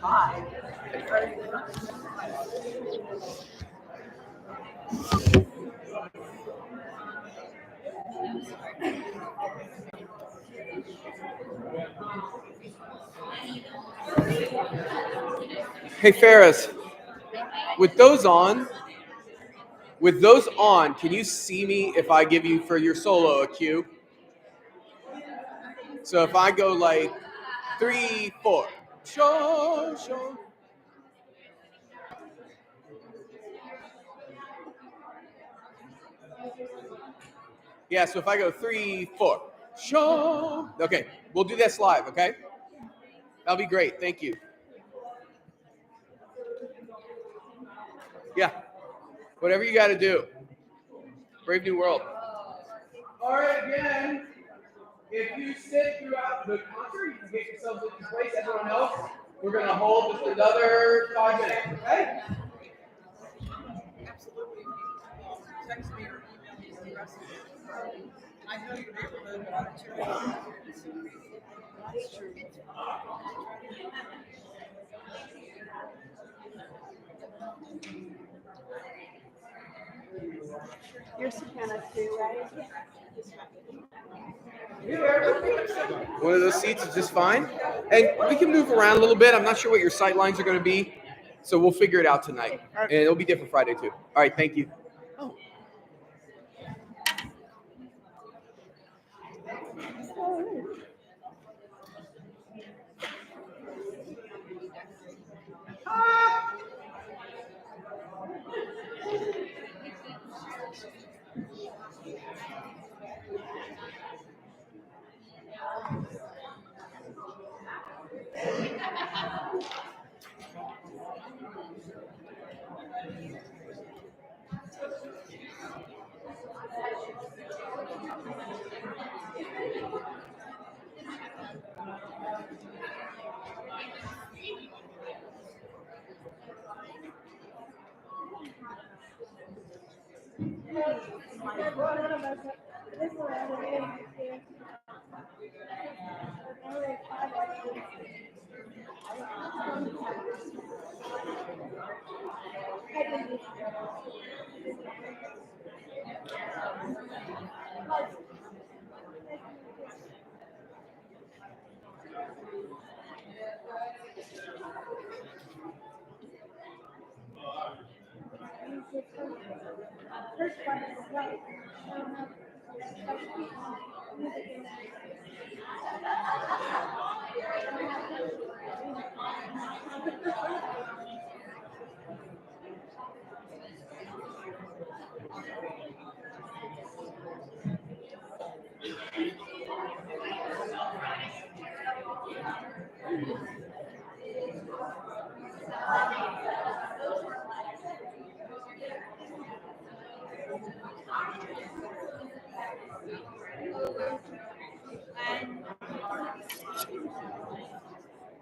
Hi. Hey Ferris, with those on, can you see me if I give you for your solo a cue? So if I go like 3, 4, show. Yeah, so if I go 3, 4, show. Okay, we'll do this live, okay? That'll be great, thank you. Yeah, whatever you gotta do. Brave New World. All right, again, if you sit throughout the concert, you can get yourselves into place. Everyone else, we're gonna hold just another 5 minutes, okay? Absolutely. Text me or email me the rest of it. I know your neighborhood, but I'm not sure. That's true. You're soprano too, right? One of those seats is just fine. And we can move around a little bit. I'm not sure what your sight lines are going to be. So we'll figure it out tonight. And it'll be different Friday too. All right, thank you. Oh.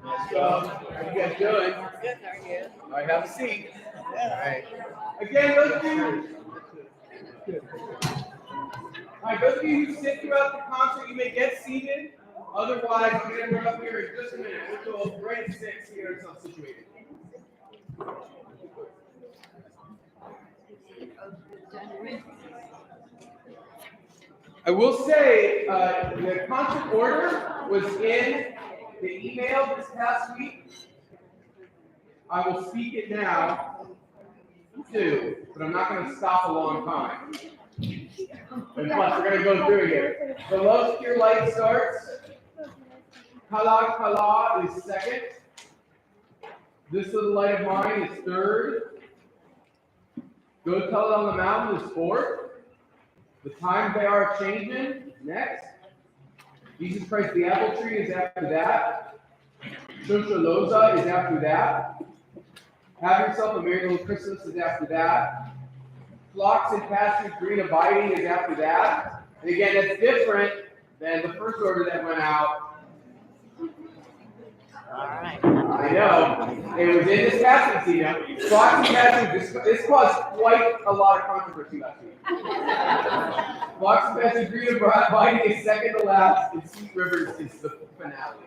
Nice job. How you guys doing? Good, how are you? All right, have a seat. All right. Again, those of you. All right, those of you who sit throughout the concert, you may get seated. Otherwise, I'm going to run up here in just a minute. We'll go right at 6 here until I'm situated. I will say the concert order was in the email this past week. I will speak it now too, but I'm not going to stop a long time. And plus, we're going to go through here. The Love Secure Light starts. Kala Kala is second. This Little Light of Mine is third. Go Tell It on the Mountain is fourth. The Time They Are Changing next. Jesus Christ the Apple Tree is after that. Shosholoza is after that. Have Yourself a Merry Little Christmas is after that. Flocks and Pastures Green Abiding is after that. And again, that's different than the first order that went out. All right. I know. It was in this passage, you know. Flocks and Pastures, this caused quite a lot of controversy last week. Flocks and Pastures Green Abiding is second to last, and Sweet Rivers is the finale.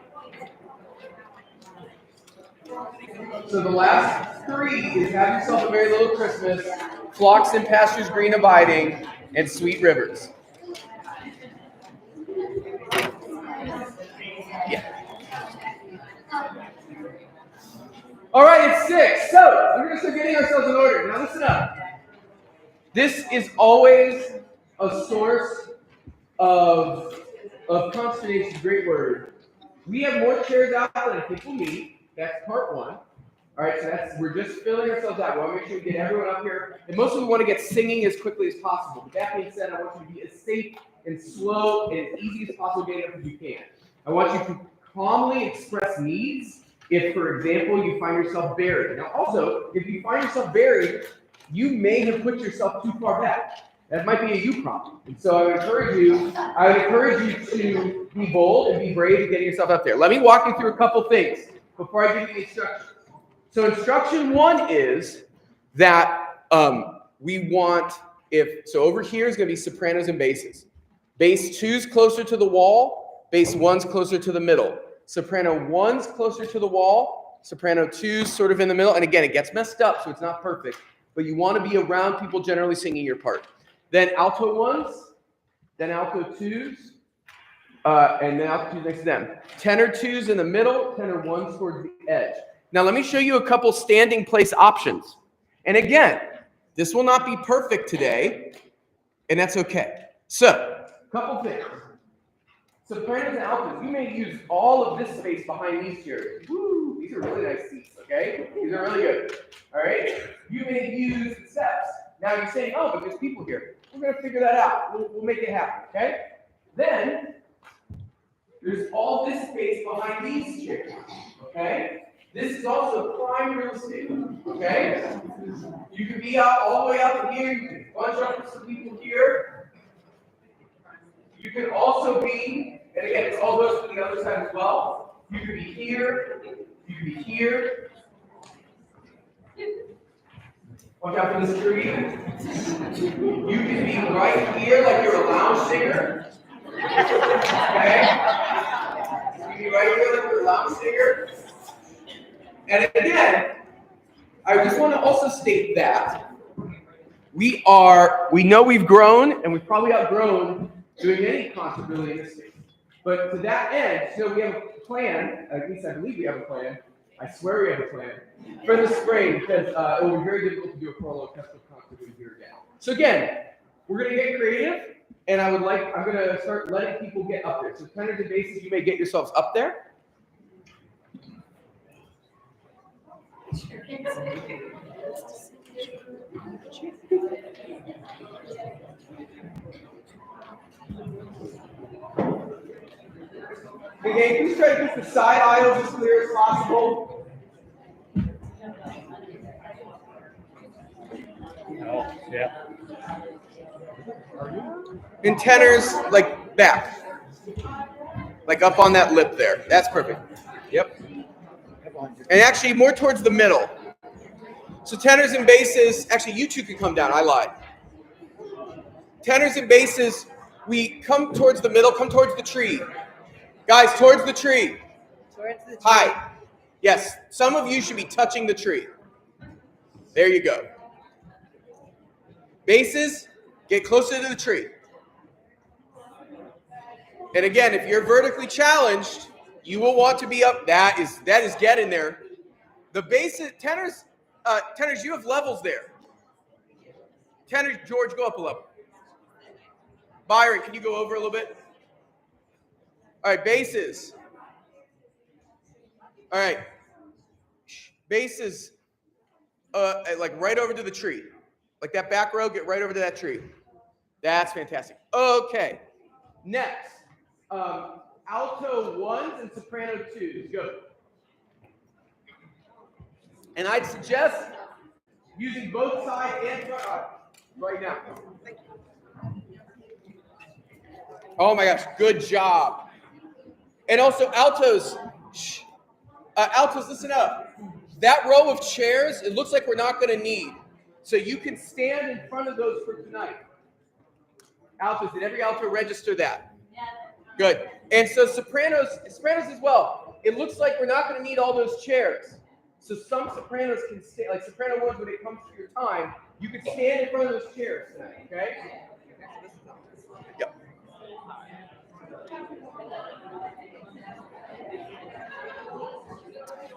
So the last three is have yourself a merry little Christmas, flocks and pastures green abiding, and sweet rivers. Yeah. All right, it's 6. So we're going to start getting ourselves in order. Now listen up. This is always a source of consternation. Great word. We have more chairs out than I think we'll need. That's part 1. All right, so we're just filling ourselves out. We want to make sure we get everyone up here. And mostly we want to get singing as quickly as possible. But that being said, I want you to be as safe and slow and as easy as possible getting up as you can. I want you to calmly express needs if, for example, you find yourself buried. Now, also, if you find yourself buried, you may have put yourself too far back. That might be a you problem. And so I would encourage you to be bold and be brave in getting yourself up there. Let me walk you through a couple things before I give you the instructions. So instruction 1 is that we want, so over here is going to be sopranos and basses. Bass 2's closer to the wall, bass 1's closer to the middle. Soprano 1's closer to the wall, soprano 2's sort of in the middle. And again, it gets messed up, so it's not perfect. But you want to be around people generally singing your part. Then alto 1's, then alto 2's, and then alto 2's next to them. Tenor 2's in the middle, tenor 1's towards the edge. Now, let me show you a couple standing place options. And again, this will not be perfect today, and that's okay. So, a couple things. Sopranos and altos, you may use all of this space behind these chairs. Woo, these are really nice seats, okay? These are really good, all right? You may use the steps. Now, you're saying, oh, but there's people here. We're going to figure that out. We'll make it happen, okay? Then, there's all this space behind these chairs, okay? This is also prime real estate, okay? You can be out all the way up here. You can bunch up with some people here. You can also be, and again, it's all goes to the other side as well. You can be here. You can be here. Watch out for this tree. You can be right here like you're a lounge singer. Okay? You can be right here like you're a lounge singer. And again, I just want to also state that we know we've grown, and we've probably outgrown doing any concert really in this state. But to that end, so we have a plan, at least I believe we have a plan, I swear we have a plan, for the spring, because it will be very difficult to do a choral orchestral concert here now. So again, we're going to get creative, and I'm going to start letting people get up there. So tenors and basses, you may get yourselves up there. Okay, please try to keep the side aisles as clear as possible. Oh, yeah. And tenors, like back. Like up on that lip there. That's perfect. Yep. And actually more towards the middle. So tenors and basses, actually you two can come down, I lied. Tenors and basses, we come towards the middle, come towards the tree. Guys, towards the tree. Towards the tree. Hi. Yes, some of you should be touching the tree. There you go. Basses, get closer to the tree. And again, if you're vertically challenged, you will want to be up. That is getting there. The basses, tenors, you have levels there. Tenors, George, go up a level. Byron, can you go over a little bit? All right, basses. All right. Basses, like right over to the tree. Like that back row, get right over to that tree. That's fantastic. Okay. Next, alto 1s and soprano 2s. Go. And I'd suggest using both side and front right now. Oh my gosh, good job. And also altos, altos, listen up. That row of chairs, it looks like we're not going to need. So you can stand in front of those for tonight. Altos, did every alto register that? Yeah. Good. And so sopranos as well. It looks like we're not going to need all those chairs. So some sopranos can stand, like soprano ones, when it comes to your time, you can stand in front of those chairs tonight, okay? Yep.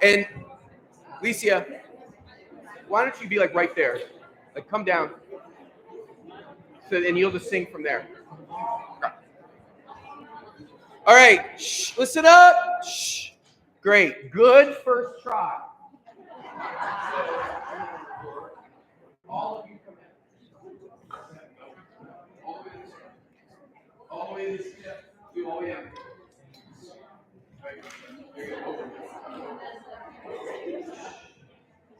And Licia, why don't you be like right there? Like come down. So and you'll just sing from there. All right, shh, listen up. Shh. Great, good first try. All of you come in. All the way to this step. Do all the way down.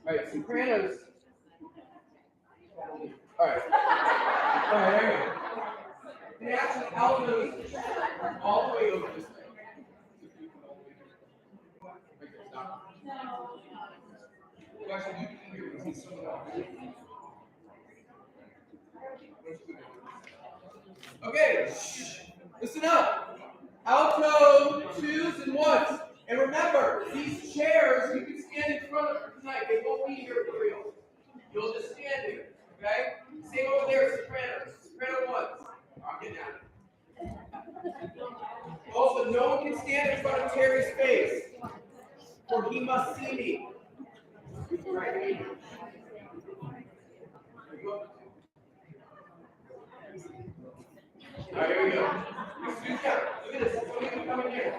All right, sopranos. All right. All right, there you go. And actually, altos all the way over this way. Actually, you can hear me. Okay, listen up. Alto, twos, and ones. And remember, these chairs, you can stand in front of them tonight. They won't be here for real. You'll just stand here, okay? Same over there, sopranos. Soprano ones. I'm getting out of it. Also, no one can stand in front of Terry's face, for he must see me. Right. All right, here we go. Scoot down. Look at this. Some of you can come in here.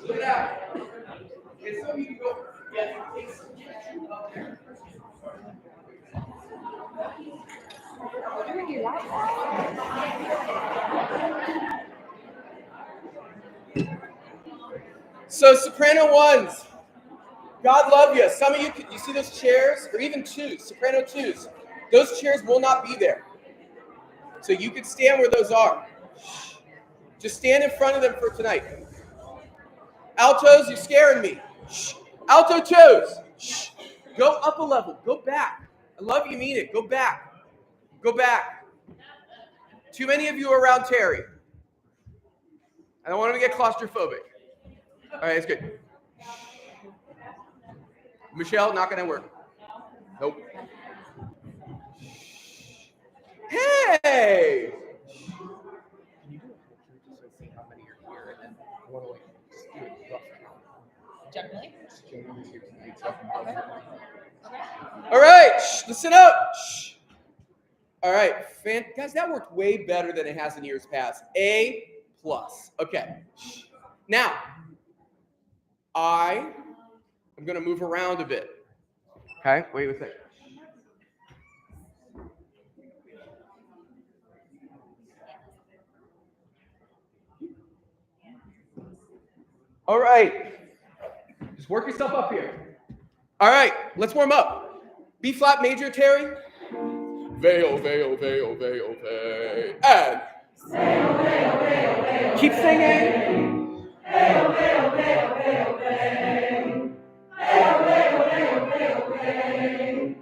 Look at that. And some of you can go. Yes, take some up there. So soprano ones, God love you. Some of you see those chairs, or even twos, soprano twos. Those chairs will not be there. So you can stand where those are. Just stand in front of them for tonight. Altos, you're scaring me. Alto twos. Go up a level. Go back. I love you, mean it. Go back. Go back. Too many of you are around Terry. I don't want him to get claustrophobic. All right, it's good. Michelle, not going to work. Nope. Hey! Can you do a picture just so I see how many are here, and then I want to like just do it rough count. Generally? All right, listen up. All right, guys, that worked way better than it has in years past. A+. Okay. Now, I am going to move around a bit. Okay, wait a second. All right. Just work yourself up here. All right, let's warm up. B flat major, Terry. Veil, veil, veil, veil, veil. And. Veil, veil, veil, veil. Keep singing. Veil, veil, veil, veil, veil. Veil, veil, veil, veil, veil.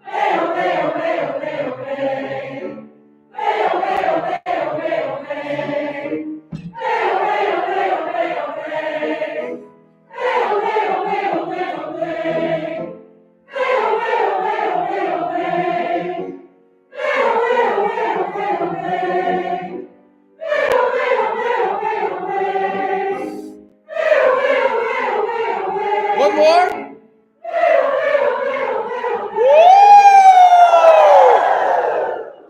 Veil, veil, veil, veil, veil. Veil, veil, veil, veil, veil. Veil, veil, veil, veil, veil. Veil, veil, veil, veil, veil. Veil, veil, veil, veil, veil. One more.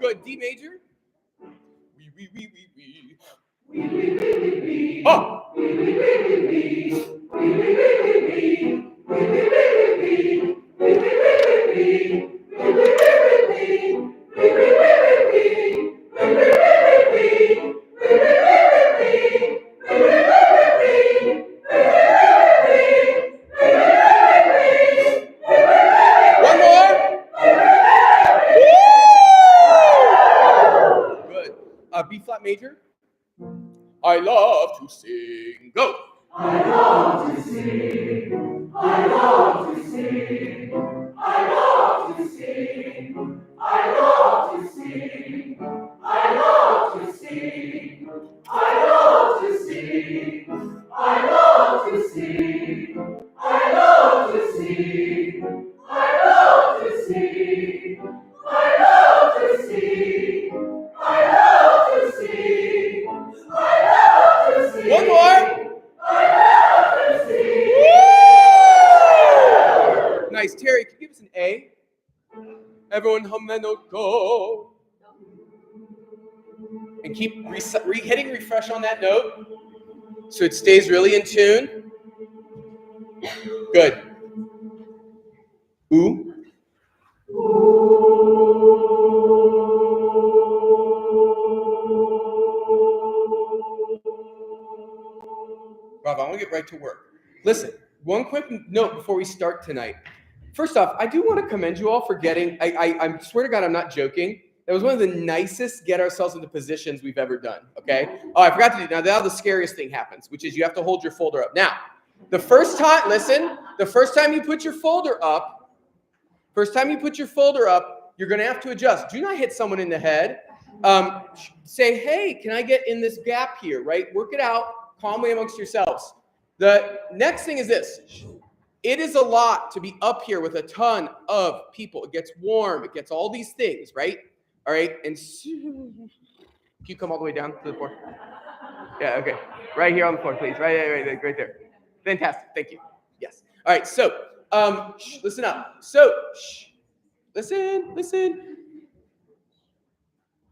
Good. D major. Oh. One more. Good. B flat major. I love to sing. Go. I love to sing. I love to sing. I love to sing. I love to sing. I love to sing. I love to sing. I love to sing. I love to sing. nice. Terry, can you give us an A? Everyone hum that note, go. And keep hitting refresh on that note so it stays really in tune. Good. Ooh. Rob, I want to get right to work. Listen, one quick note before we start tonight. First off, I do want to commend you all for getting, I swear to God, I'm not joking. That was one of the nicest get ourselves into positions we've ever done, okay? Oh, I forgot to do, now the scariest thing happens, which is you have to hold your folder up. Now, the first time you put your folder up, you're going to have to adjust. Do not hit someone in the head. Say, hey, can I get in this gap here, right? Work it out calmly amongst yourselves. The next thing is this. It is a lot to be up here with a ton of people. It gets warm. It gets all these things, right? All right. And can you come all the way down to the floor? Yeah, okay. Right here on the floor, please. Right there. Fantastic. Thank you. Yes. All right. So, listen up. So, listen.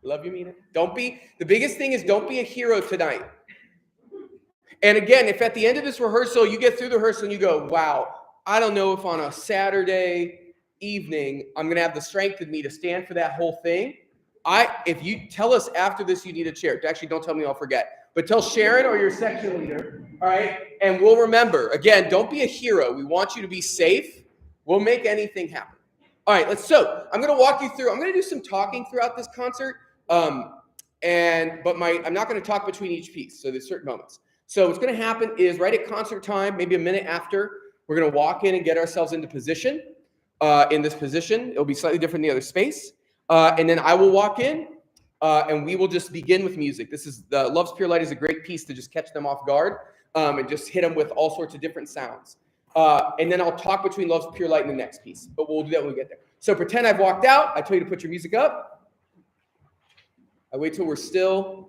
Love you, Mina. The biggest thing is don't be a hero tonight. And again, if at the end of this rehearsal, you get through the rehearsal and you go, wow, I don't know if on a Saturday evening, I'm going to have the strength in me to stand for that whole thing. If you tell us after this you need a chair, actually don't tell me, I'll forget. But tell Sharon or your section leader, all right? And we'll remember. Again, don't be a hero. We want you to be safe. We'll make anything happen. All right, I'm going to walk you through. I'm going to do some talking throughout this concert. I'm not going to talk between each piece. So there's certain moments. So what's going to happen is right at concert time, maybe a minute after, we're going to walk in and get ourselves into position. In this position, it'll be slightly different than the other space. And then I will walk in, and we will just begin with music. This is the Love's Pure Light is a great piece to just catch them off guard and just hit them with all sorts of different sounds. And then I'll talk between Love's Pure Light and the next piece. But we'll do that when we get there. So pretend I've walked out. I tell you to put your music up. I wait till we're still.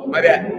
My bad.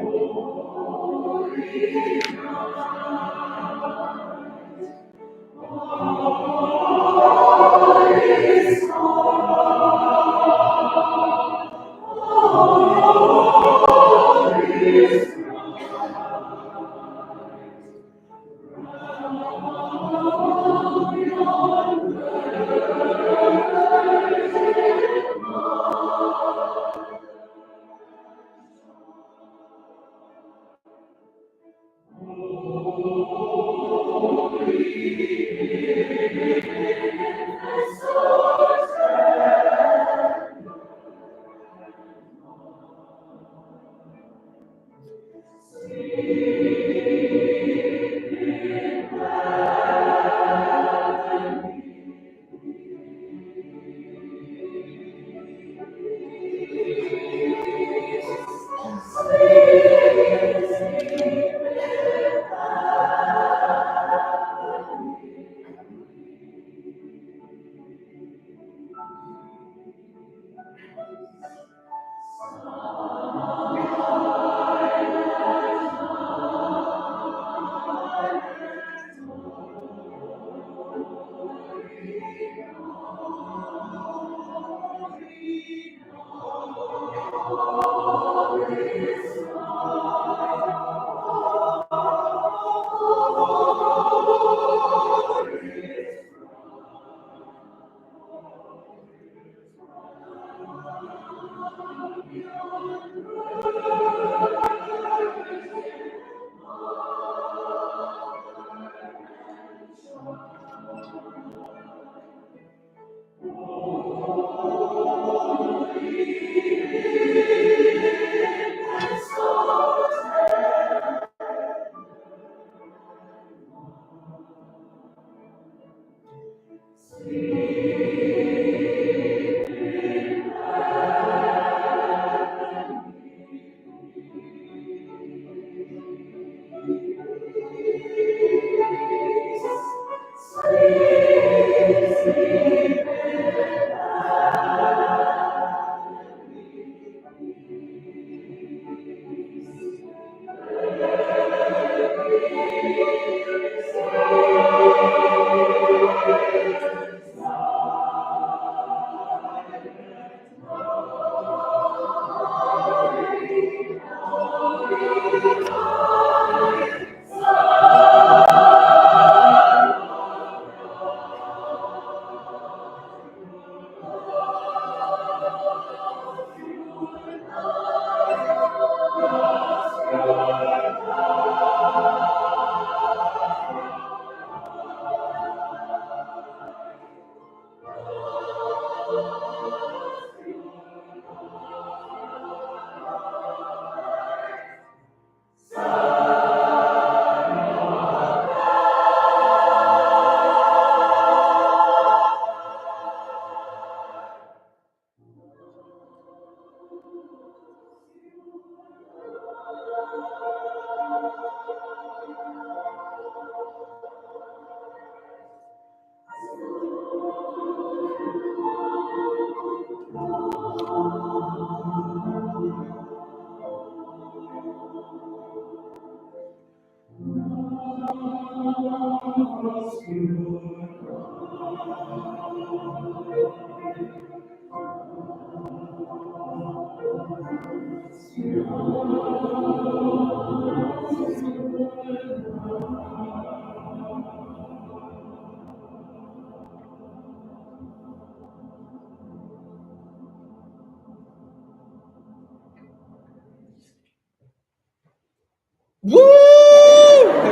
Woo!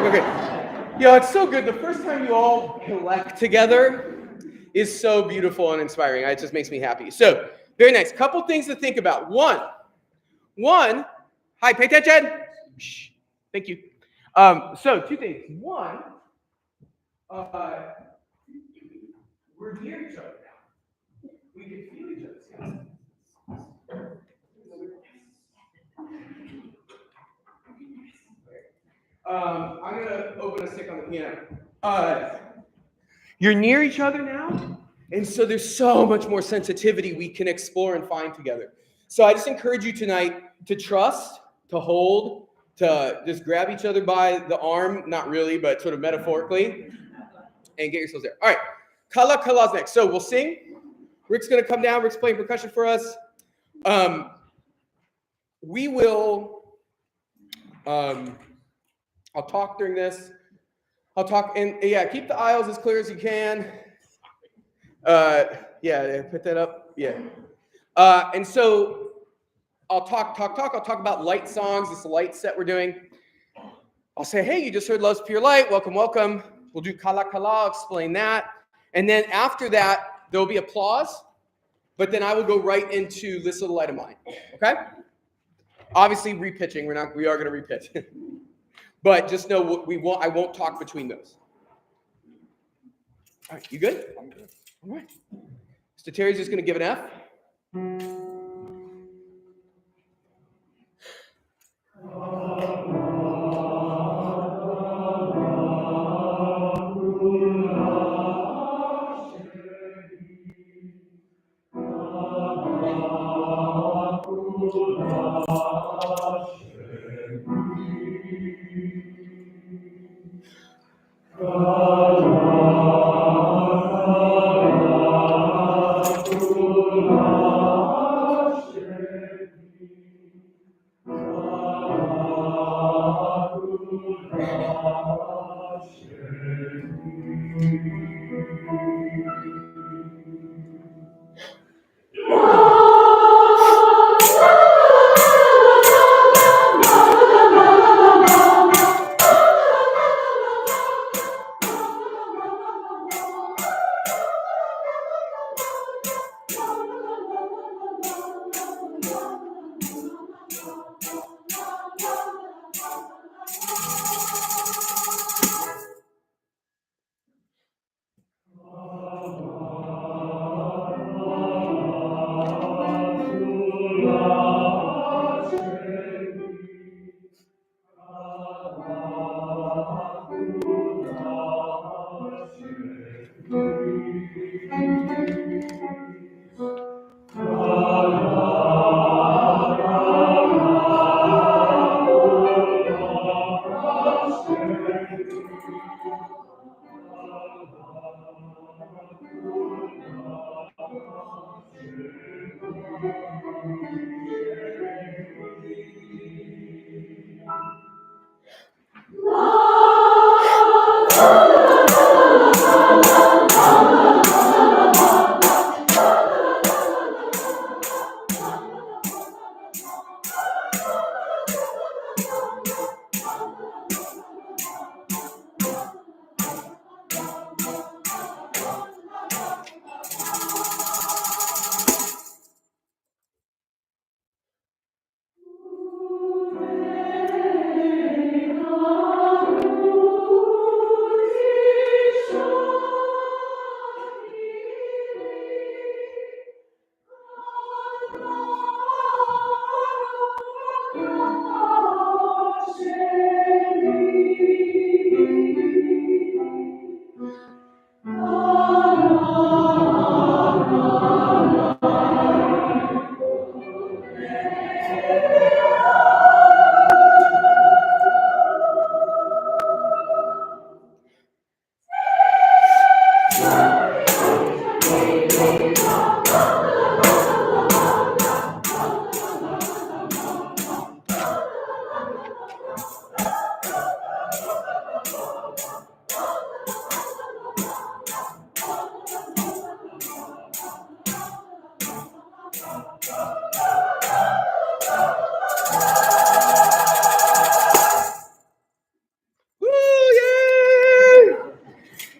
Okay. Yo, it's so good. The first time you all collect together is so beautiful and inspiring. It just makes me happy. So, very nice. Couple things to think about. One, hi, pay attention. Shh. Thank you. So, two things. One, we're near each other now. We can feel each other's hands. I'm gonna open a stick on the piano. You're near each other now, and so there's so much more sensitivity we can explore and find together. So I just encourage you tonight to trust, to hold, to just grab each other by the arm, not really, but sort of metaphorically, and get yourselves there. All right, Kala's next. So we'll sing. Rick's gonna come down. Rick's playing percussion for us. We will. I'll talk during this. I'll talk, and yeah, keep the aisles as clear as you can. Yeah, put that up. Yeah. And so I'll talk. I'll talk about light songs, this light set we're doing. I'll say, hey, you just heard Love's Pure Light. Welcome, welcome. We'll do Kala, I'll explain that. And then after that, there'll be applause, but then I will go right into This Little Light of Mine. Okay? Obviously, repitching. We are going to repitch. But just know I won't talk between those. All right, you good? I'm good. All right. Mr. Terry's just going to give an F.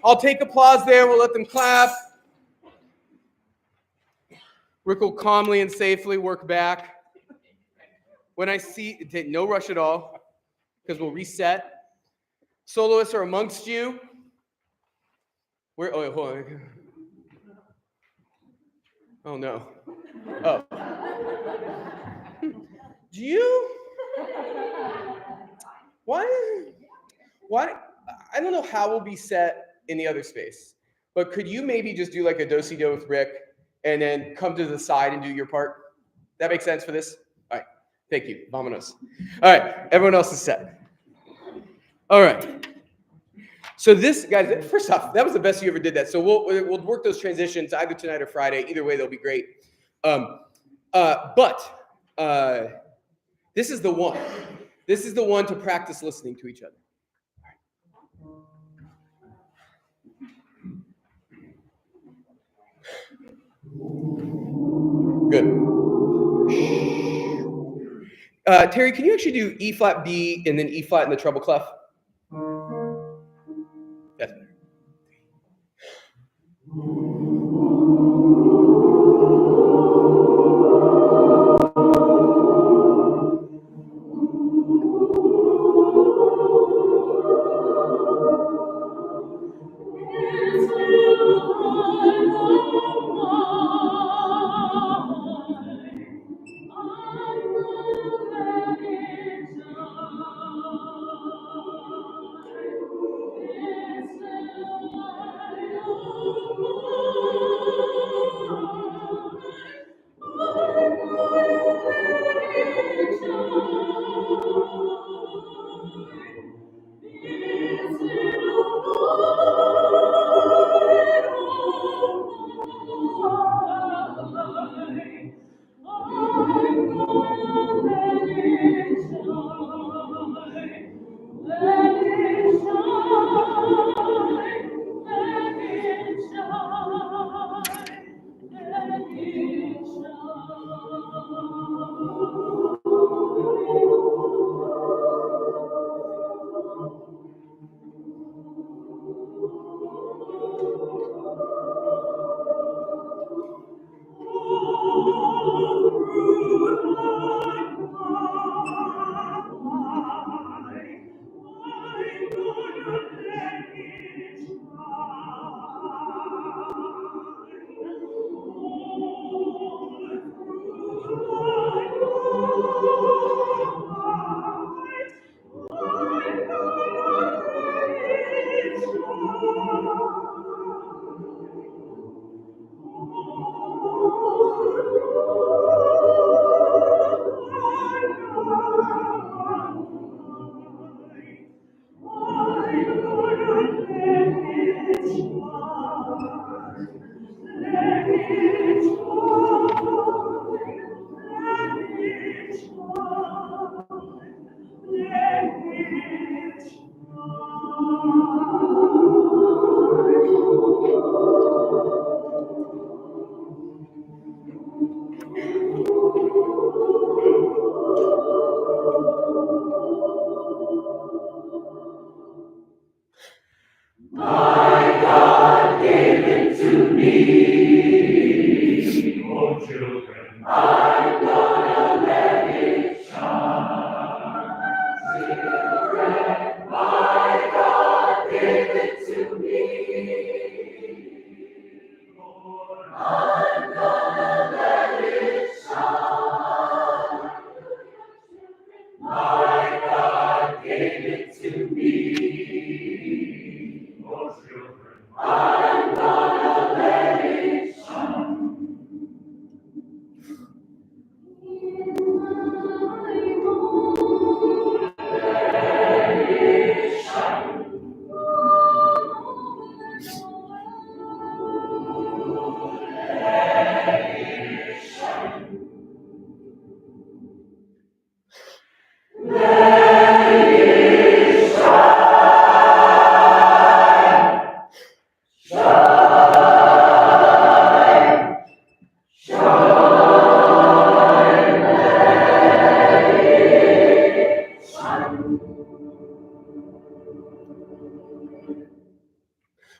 I'll take applause there. We'll let them clap. Rick will calmly and safely work back. When I see, no rush at all, because we'll reset. Soloists are amongst you. Where? Oh, wait, hold on. Oh no. Oh. Do you? Why? I don't know how we'll be set in the other space, but could you maybe just do like a do-si-do with Rick and then come to the side and do your part? That makes sense for this? All right. Thank you. Vamonos. All right. Everyone else is set. All right. So this, guys, first off, that was the best you ever did that. So we'll work those transitions either tonight or Friday. Either way, they'll be great. But this is the one. This is the one to practice listening to each other. Good. Terry, can you actually do E flat B and then E flat in the treble clef? That's better.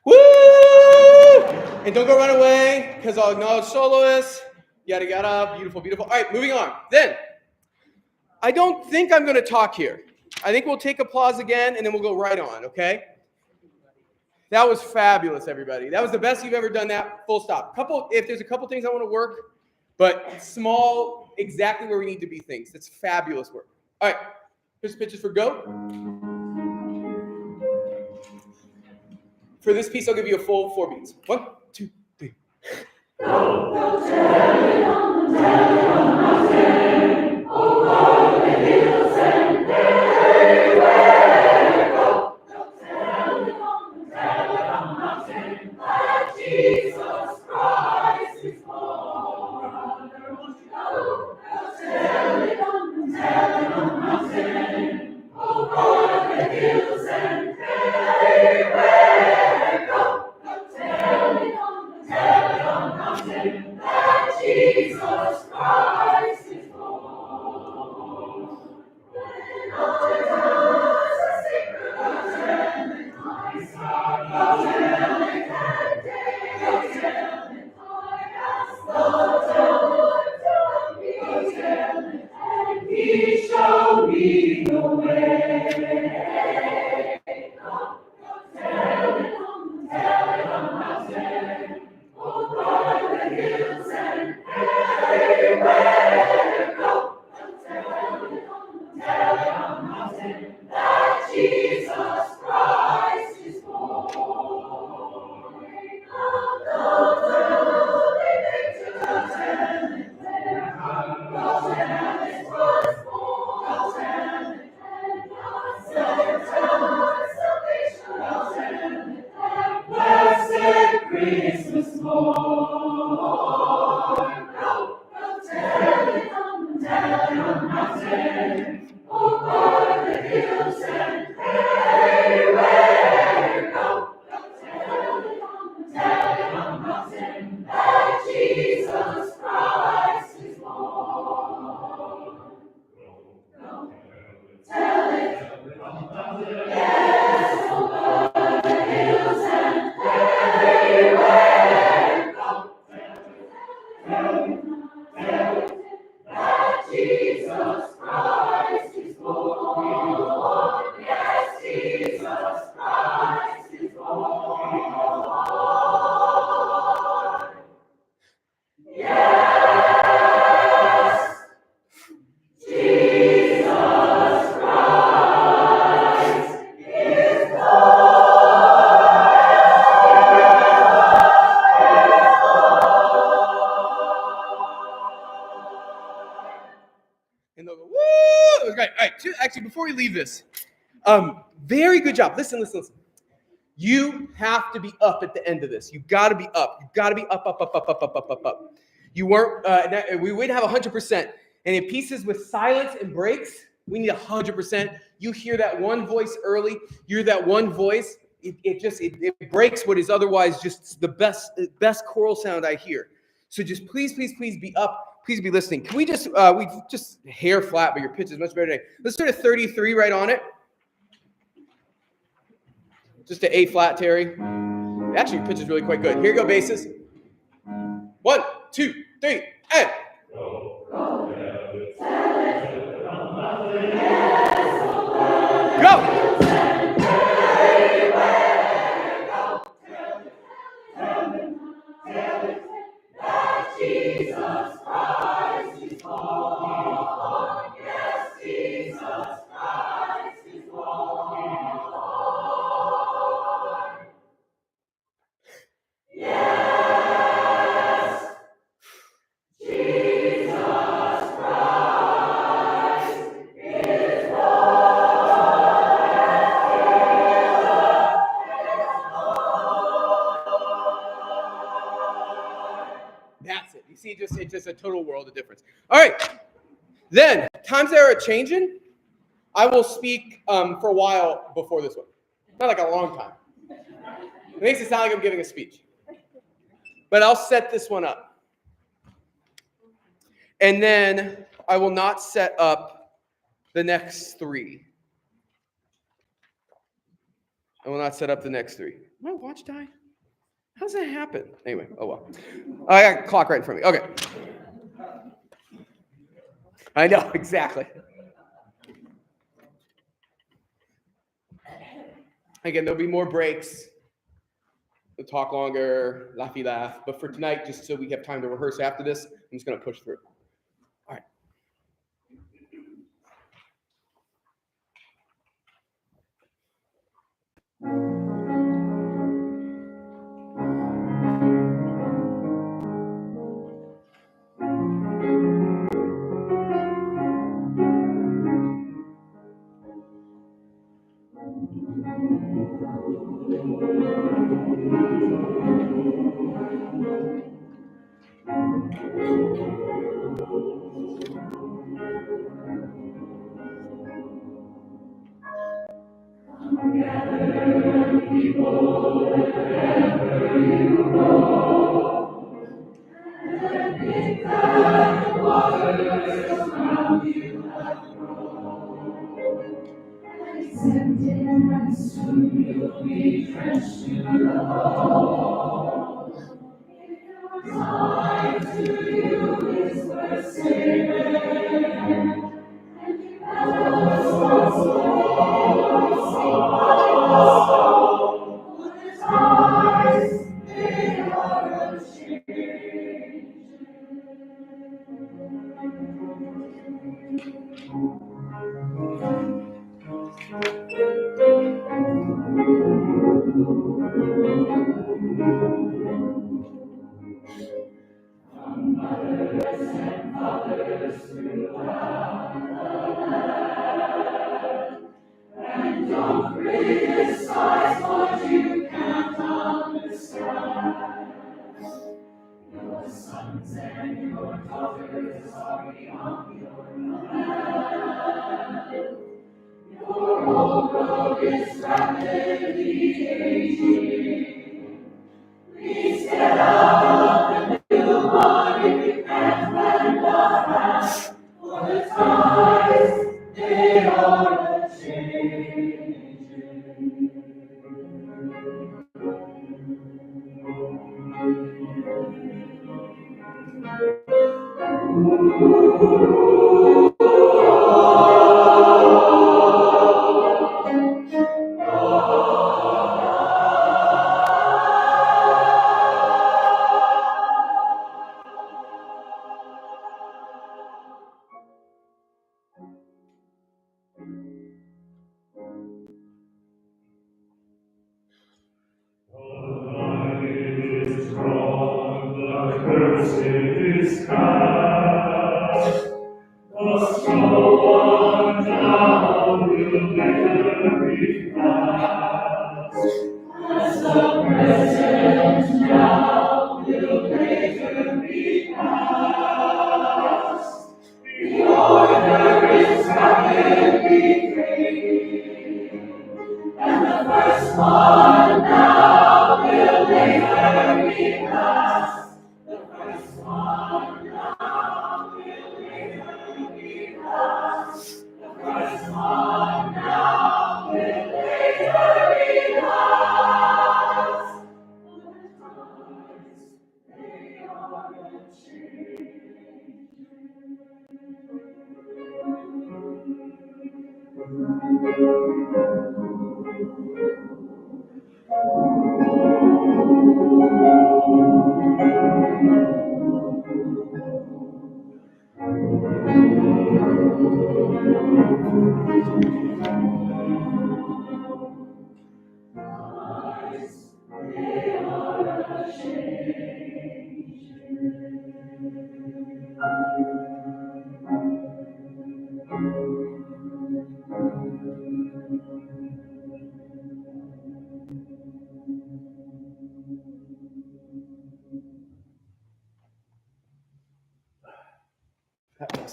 Woo! And don't go run away, because I'll acknowledge soloists. Yada, yada. Beautiful, beautiful. All right, moving on. Then, I don't think I'm going to talk here. I think we'll take applause again, and then we'll go right on, okay? That was fabulous, everybody. That was the best you've ever done that, full stop. If there's a couple things I want to work, but small, exactly where we need to be things. That's fabulous work. All right, here's the pitches for go. For this piece, I'll give you a full 4 beats. 1, 2, 3. And they'll go, woo! It was great. All right, actually, before we leave this, very good job. Listen. You have to be up at the end of this. You've got to be up. You've got to be up. You weren't, we wouldn't have 100%. And in pieces with silence and breaks, we need 100%. You hear that one voice early, you hear that one voice, it breaks what is otherwise just the best choral sound I hear. So just please be up. Please be listening. Can we just hair flat, but your pitch is much better today. Let's start at 33 right on it. Just to A flat, Terry. Actually, your pitch is really quite good. Here you go, basses. 1, 2, 3, and. Go! That's it. You see, it's just a total world of difference. All right. Then, times that are changing, I will speak for a while before this one. Not like a long time. It makes it sound like I'm giving a speech. But I'll set this one up. And then I will not set up the next 3. I will not set up the next 3. My watch die? How's that happen? Anyway, oh well. I got a clock right in front of me. Okay. I know, exactly. Again, there'll be more breaks. We'll talk longer, laughy laugh. But for tonight, just so we have time to rehearse after this, I'm just going to push through. All right.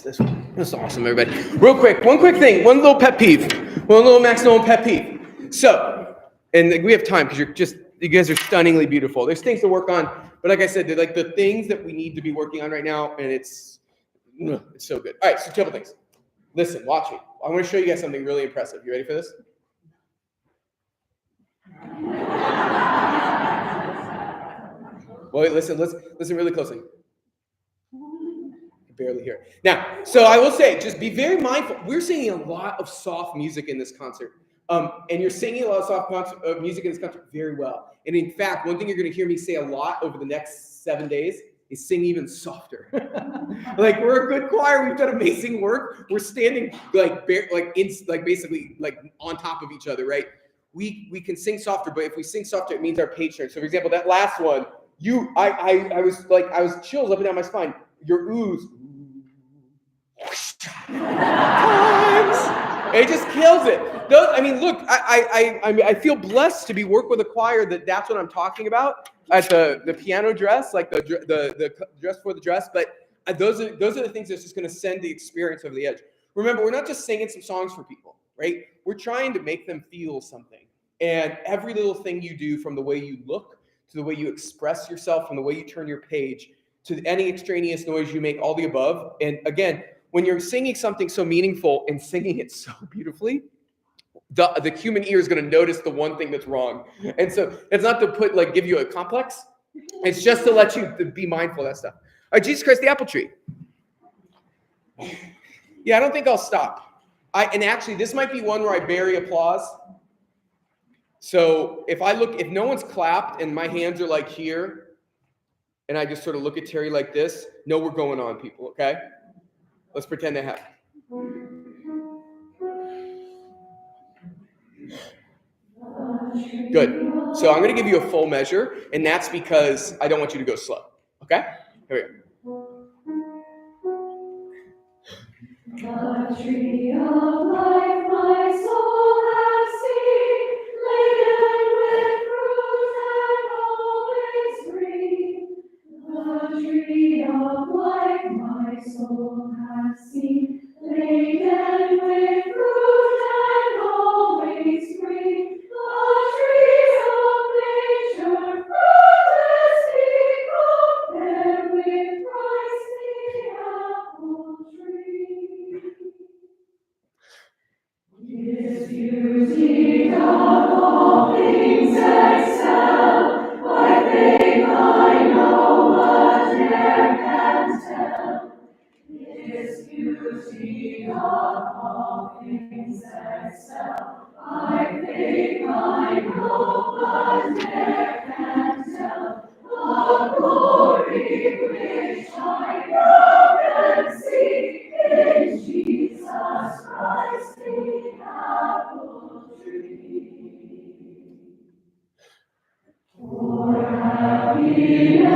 This one. That's awesome, everybody. Real quick, one quick thing, one little pet peeve, one little Max Nolan pet peeve. So, and we have time because you guys are stunningly beautiful. There's things to work on, but like I said, they're like the things that we need to be working on right now, and it's so good. All right, so couple things. Listen, watch me. I want to show you guys something really impressive. You ready for this? Wait, listen really closely. Barely hear. Now, so I will say, just be very mindful. We're singing a lot of soft music in this concert. And you're singing a lot of soft music in this concert very well. And in fact, one thing you're going to hear me say a lot over the next 7 days is sing even softer. Like, we're a good choir. We've done amazing work. We're standing basically on top of each other, right? We can sing softer, but if we sing softer, it means our page turns. So, for example, that last one, I was chills up and down my spine. Your oohs. It just kills it. Look, I feel blessed to be work with a choir that's what I'm talking about at the piano dress, like the dress for the dress. But those are the things that's just going to send the experience over the edge. Remember, we're not just singing some songs for people, right? We're trying to make them feel something. And every little thing you do, from the way you look to the way you express yourself, from the way you turn your page to any extraneous noise you make, all the above. And again, when you're singing something so meaningful and singing it so beautifully, the human ear is going to notice the one thing that's wrong. And so it's not to give you a complex. It's just to let you be mindful of that stuff. All right, Jesus Christ, the apple tree. Yeah, I don't think I'll stop. And actually, this might be one where I bury applause. So if no one's clapped and my hands are like here, and I just sort of look at Terry like this, no, we're going on, people, okay? Let's pretend that happened. Good. So I'm going to give you a full measure, and that's because I don't want you to go slow. Okay? Here we go. The tree of life my soul has seen, laden with fruit and always green. The tree of life my soul has seen, laden with fruit and always green. The trees of nature, fruitless be compared with Christ the apple tree. His beauty of all things excel, by faith I know what ne'er can tell. His beauty of all things excel, by faith I know what ne'er can tell. The glory which I now can see in Jesus Christ the apple tree. For happiness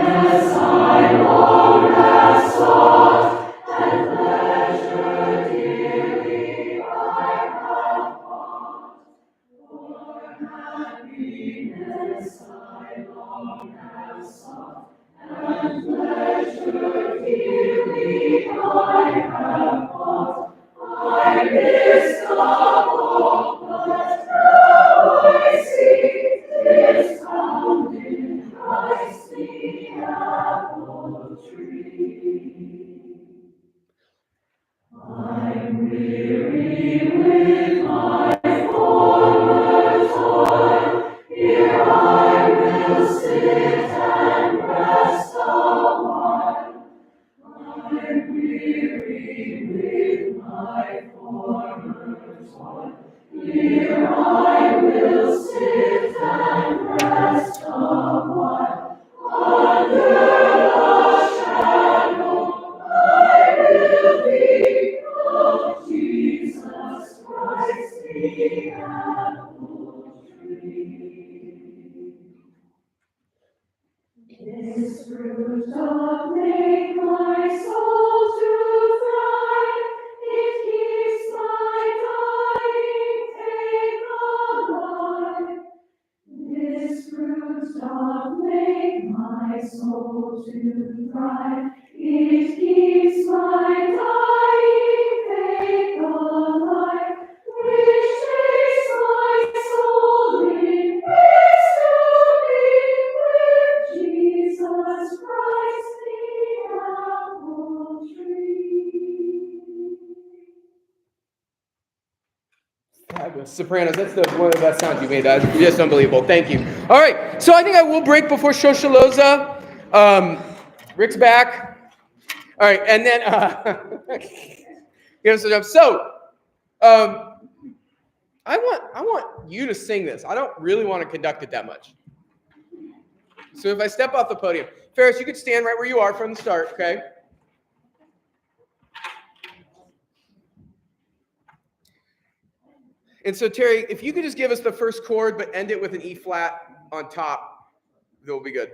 I long have sought, and pleasure dearly I have bought. For happiness I long have sought, and pleasure dearly I have bought. I missed the hope, but now I see 'tis found in Christ the apple tree. I'm weary with my former toil, here I will sit and rest a while. I'm weary with my former toil, here I will sit and rest a while. Under the shadow I will be of Jesus Christ the apple tree. This fruit doth make my soul to thrive, it keeps my dying faith alive. This fruit doth make my soul to thrive, it keeps my dying faith alive, which takes my soul in peace to be with Jesus Christ the apple tree. Sopranos, that's one of the best sounds you made. That's just unbelievable. Thank you. All right, so I think I will break before Shoshaloza. Rick's back. All right, and then I want you to sing this. I don't really want to conduct it that much. So if I step off the podium, Ferris, you could stand right where you are from the start, okay? And so Terry, if you could just give us the first chord, but end it with an E flat on top, that will be good.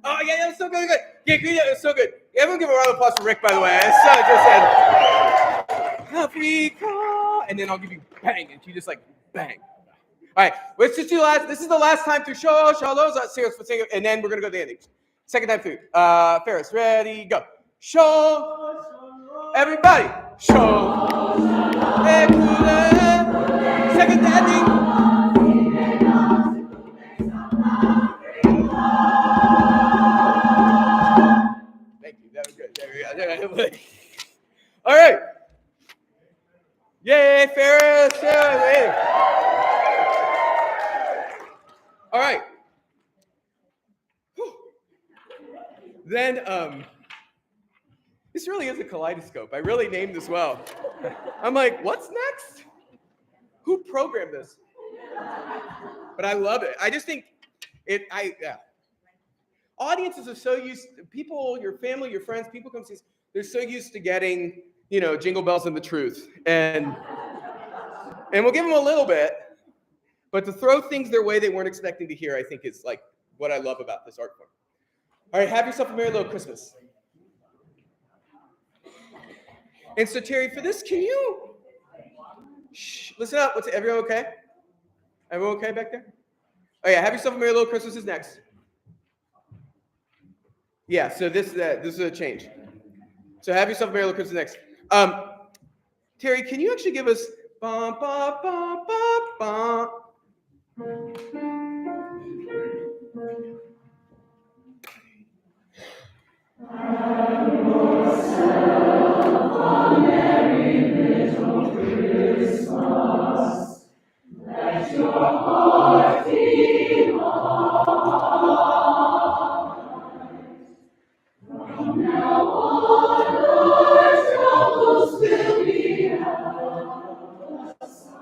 Oh, yeah, that was so good. Yeah, that was so good. Everyone give a round of applause for Rick, by the way. It's so just said, Africa, and then I'll give you bang, and she just like bang. All right, let's just do last. This is the last time through Shaloza, and then we're gonna go to the ending. Second time through. Ferris, ready, go. Show, everybody. Show. Second ending. Thank you. That was good. There we go. All right. Yay, Ferris. All right. Then, this really is a kaleidoscope. I really named this well. I'm like, what's next? Who programmed this? But I love it. I just think audiences are so used, people, your family, your friends, people come see us, they're so used to getting, jingle bells and the truth. And we'll give them a little bit, but to throw things their way they weren't expecting to hear, I think is like what I love about this art form. All right, have yourself a Merry Little Christmas. And so, Terry, for this, can you listen up? Everyone okay? Everyone okay back there? Oh yeah, have yourself a Merry Little Christmas is next. Yeah, so this is a change. So have yourself a Merry Little Christmas next. Terry, can you actually give us bum, bum, bum, bum, bum. Let your heart be from now on, our troubles will be held aside.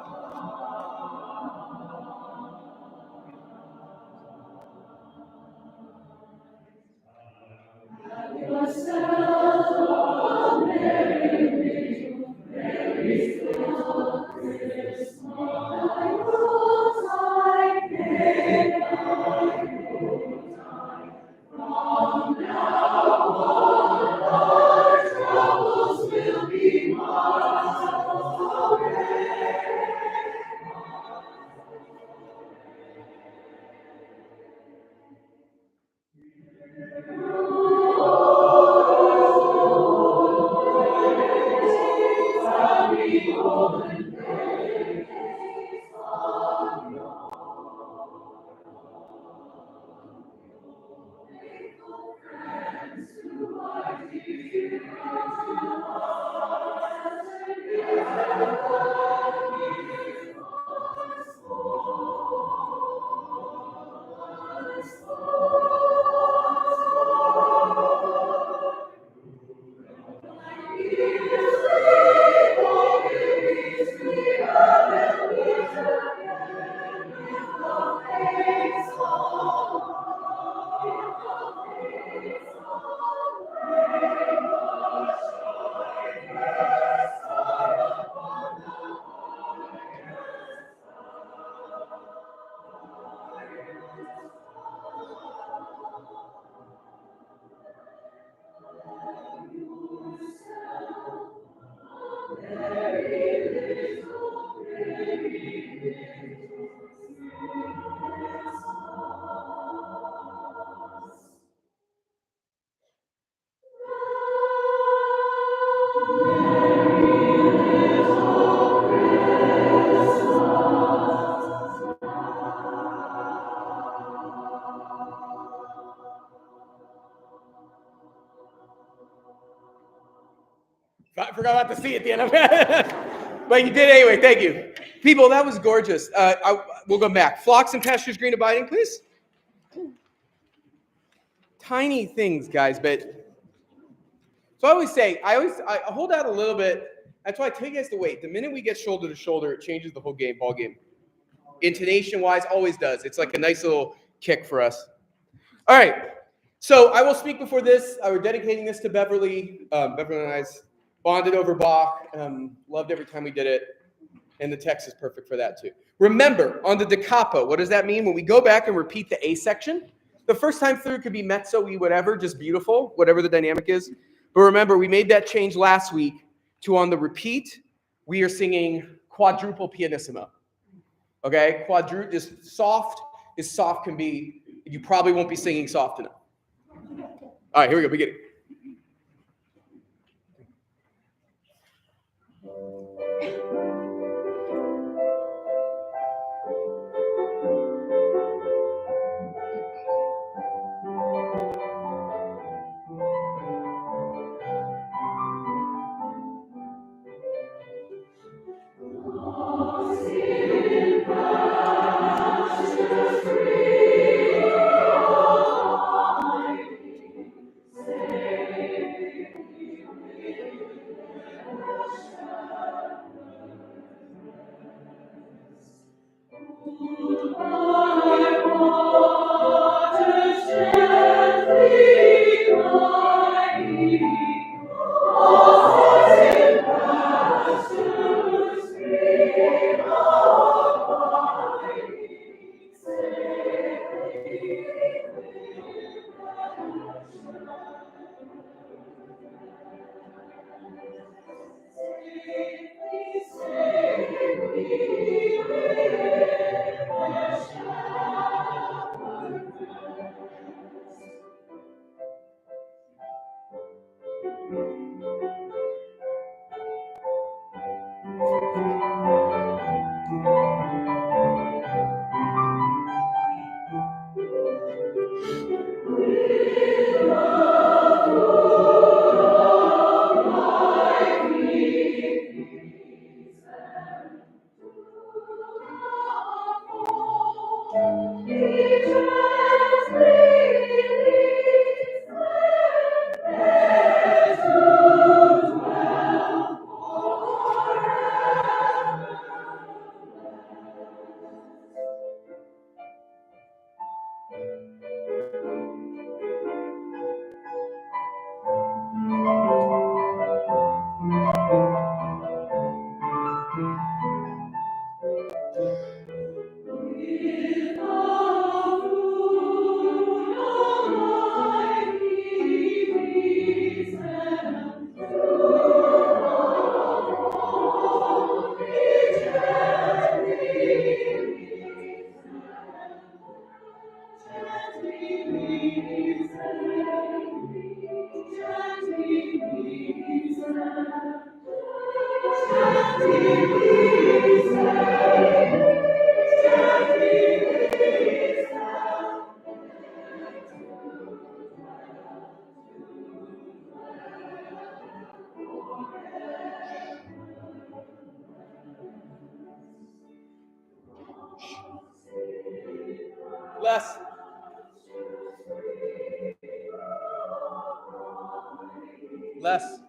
I forgot about the C at the end of it. But you did anyway. Thank you. People, that was gorgeous. We'll go back. Flocks and pastures green abiding, please. Tiny things, guys, but so I always say, I hold out a little bit. That's why I tell you guys to wait. The minute we get shoulder to shoulder, it changes the whole ball game. Intonation-wise, always does. It's like a nice little kick for us. All right. So I will speak before this. We're dedicating this to Beverly. Beverly and I bonded over Bach. Loved every time we did it. And the text is perfect for that too. Remember, on the da capo, what does that mean? When we go back and repeat the A section, the first time through could be mezzo-y, whatever, just beautiful, whatever the dynamic is. But remember, we made that change last week to on the repeat, we are singing quadruple pianissimo. Okay? Quadruple, just soft as soft can be. You probably won't be singing soft enough. All right, here we go, beginning. Less. Less.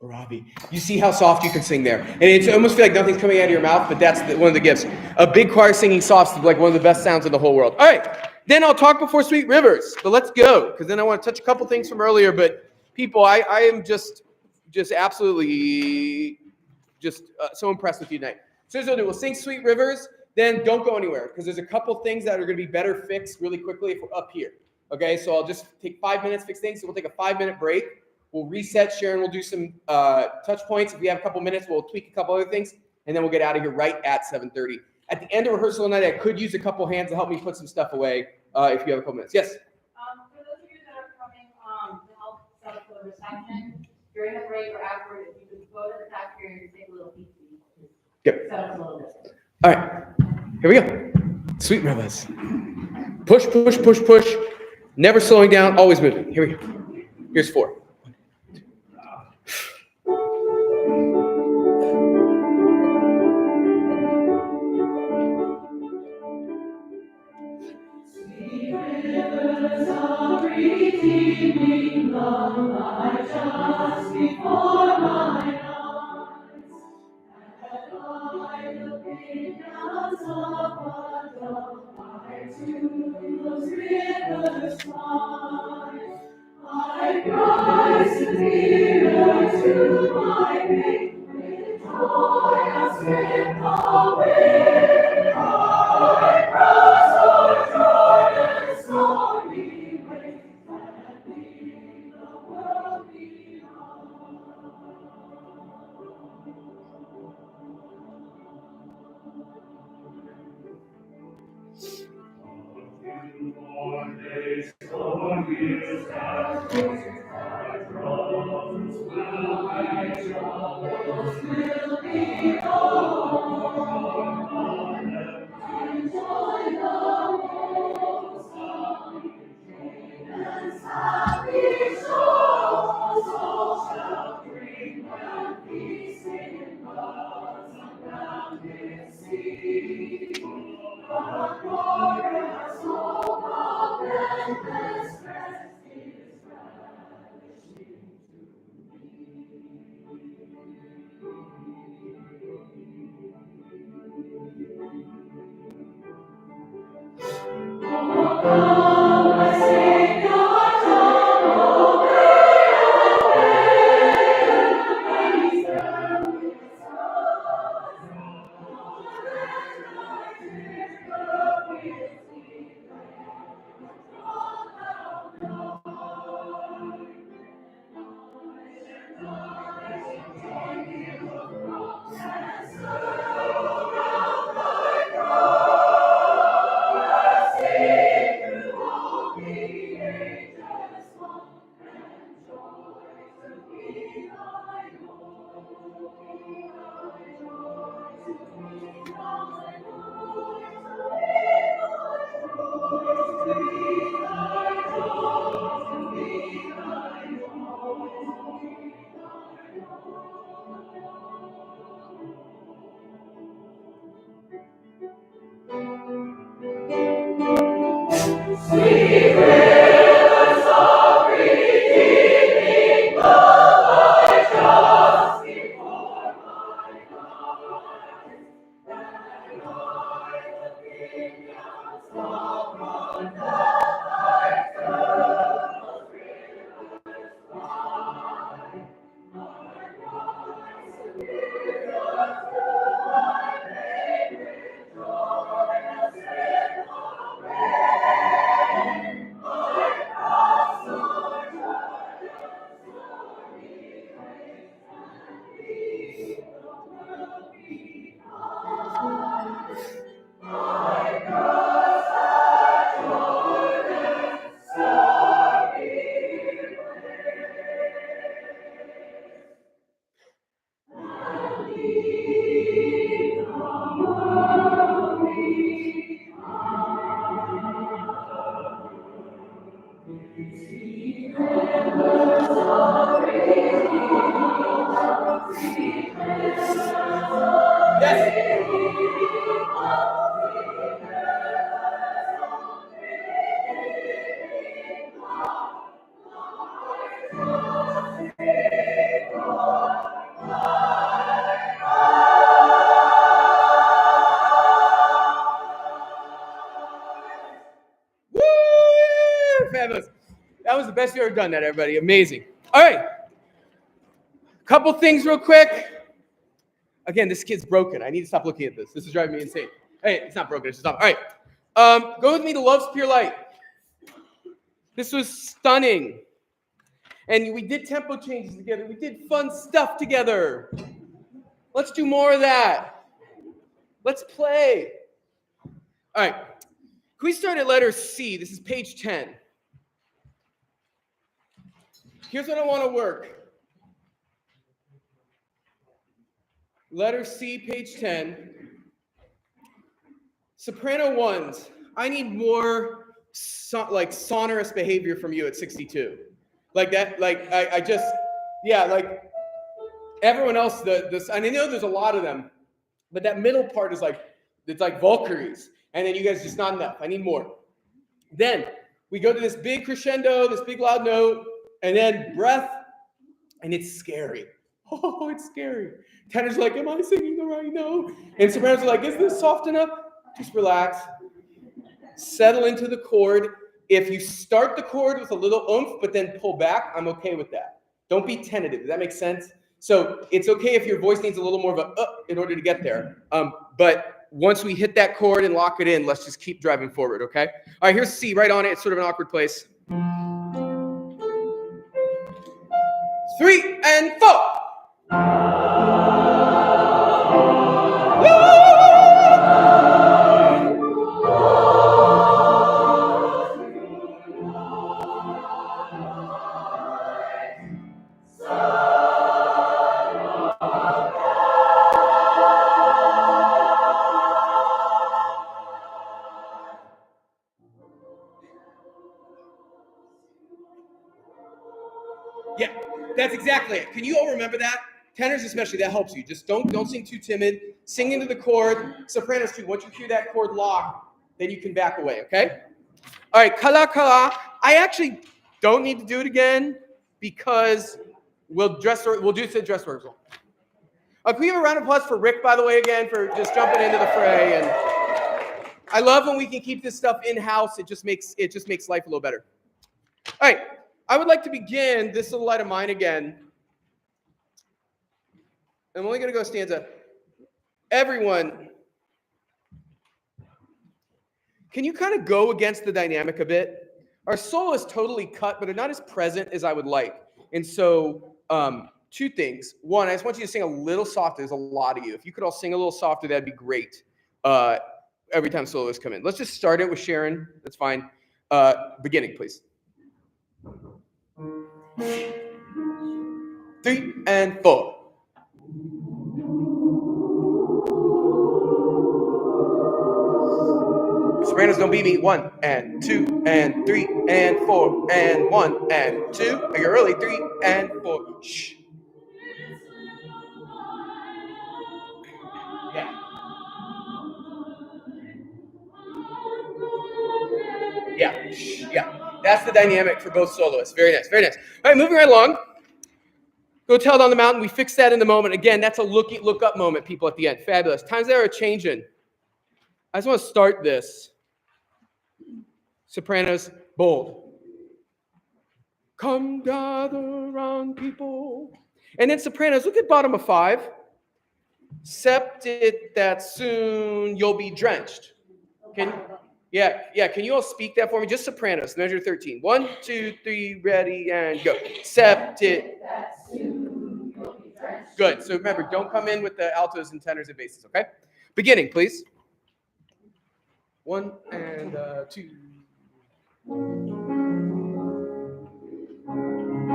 Robbie, you see how soft you can sing there, and it's almost feel like nothing's coming out of your mouth, but that's one of the gifts. A big choir singing soft is like one of the best sounds in the whole world. All right, then I'll talk before Sweet Rivers, but let's go, because then I want to touch a couple things from earlier. But people, I am just absolutely so impressed with you tonight. So here's what we'll do: we'll sing Sweet Rivers, then don't go anywhere, because there's a couple things that are going to be better fixed really quickly if we're up here. Okay, so I'll just take 5 minutes, fix things. So we'll take a 5-minute break. We'll reset. Sharon will do some touch points. If we have a couple minutes, we'll tweak a couple other things, and then we'll get out of here right at 7:30. At the end of rehearsal tonight, I could use a couple hands to help me put some stuff away if you have a couple minutes. Yes? For those of you that are coming to help set up for the reception, during the break or afterward, if you could go to the cafeteria and take a little peek. Yep. Set up a little bit. All right. Here we go. Sweet Rivers. Push, push, push, push. Never slowing down, always moving. Here we go. Here's 4. Rivers of redeeming love lie just before my eyes, and I, looking down upon to those rivers fly. I rise nearer to my Maker, with joy and strength away. I cross o'er Jordan's stormy waves, and leave the world behind. For days, for years, and drums will be, troubles will be over, and joy the most of Canaan's happy shores, all shall bring them peace in bosom rounded sea. The glorious hope of endless rest is ravishing to me. Yes. Woo! Fabulous. That was the best you ever done that, everybody. Amazing. All right. Couple things real quick. Again, this kid's broken. I need to stop looking at this. This is driving me insane. Hey, it's not broken. It's just not. All right. Go with me to Love's Pure Light. This was stunning. And we did tempo changes together. We did fun stuff together. Let's do more of that. Let's play. All right. Can we start at letter C? This is page 10. Here's what I want to work. Letter C, page 10. Soprano ones. I need more sonorous behavior from you at 62. Like that, like I just, yeah, like everyone else, and I know there's a lot of them, but that middle part is like, it's like Valkyries. And then you guys just not enough. I need more. Then we go to this big crescendo, this big loud note, and then breath, and it's scary. Oh, it's scary. Tenor's like, am I singing the right note? And sopranos are like, is this soft enough? Just relax. Settle into the chord. If you start the chord with a little oomph, but then pull back, I'm okay with that. Don't be tentative. Does that make sense? So it's okay if your voice needs a little more of a in order to get there. But once we hit that chord and lock it in, let's just keep driving forward, okay? All right, here's C right on it. It's sort of an awkward place. 3 and 4. Yeah, that's exactly it. Can you all remember that? Tenors especially, that helps you. Just don't sing too timid. Sing into the chord. Sopranos too. Once you hear that chord lock, then you can back away, okay? All right, kala kala. I actually don't need to do it again because we'll do the dress rehearsal. Can we have a round of applause for Rick, by the way, again, for just jumping into the fray? And I love when we can keep this stuff in-house. It just makes life a little better. All right. I would like to begin this little light of mine again. I'm only going to go stanza. Everyone, can you kind of go against the dynamic a bit? Our solo is totally cut, but they're not as present as I would like. And so, two things. One, I just want you to sing a little softer. There's a lot of you. If you could all sing a little softer, that'd be great. Every time solos come in. Let's just start it with Sharon. That's fine. Beginning, please. 3 and 4. Sopranos don't beat me. 1 and 2 and 3 and 4 and 1 and 2. Are you early? 3 and 4. Shh. Yeah. Yeah. Shh. Yeah. That's the dynamic for both soloists. Very nice. Very nice. All right, moving right along. Go tell it on the mountain. We fix that in the moment. Again, that's a look up moment, people, at the end. Fabulous. Times there are changing. I just want to start this. Sopranos, bold. Come gather around, people. And then sopranos, look at bottom of 5. Sept it that soon you'll be drenched. Can you all speak that for me? Just sopranos, measure 13. 1, 2, 3, ready, and go. Sept it that soon you'll be drenched. Good. So remember, don't come in with the altos and tenors and basses, okay? Beginning, please. 1 and 2.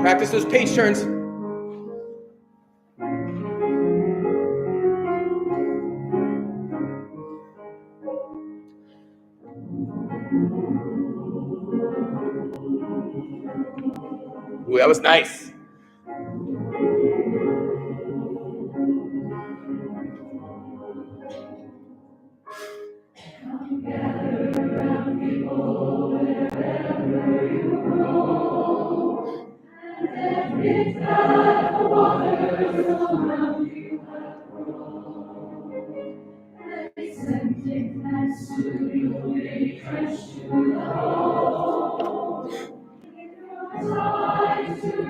Practice those page turns. Ooh, that was nice.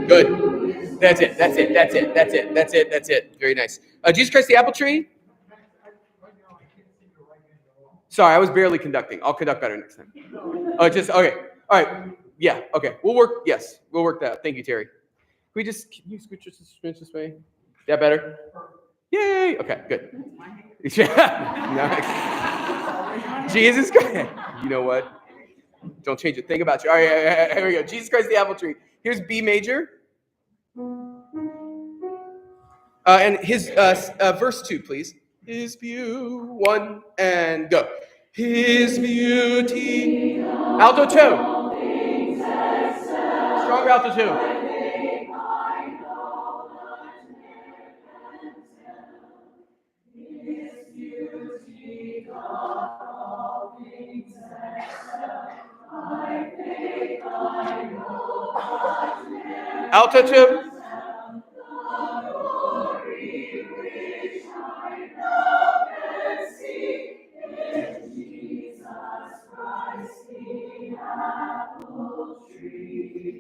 Good. That's it. That's it. That's it. That's it. That's it. That's it. Very nice. Jesus Christ the apple tree. Sorry, I was barely conducting. I'll conduct better next time. Oh, just okay. All right. Yeah. Okay. We'll work. Yes, we'll work that out. Thank you, Terry. Can you scooch this way? That better? Yay. Okay. Good. Nice. Jesus Christ. You know what? Don't change a thing about you. All right. Here we go. Jesus Christ the apple tree. Here's B major. And his verse 2, please. His view, 1, and go. His beauty. Alto 2. Stronger alto 2. Alto 2.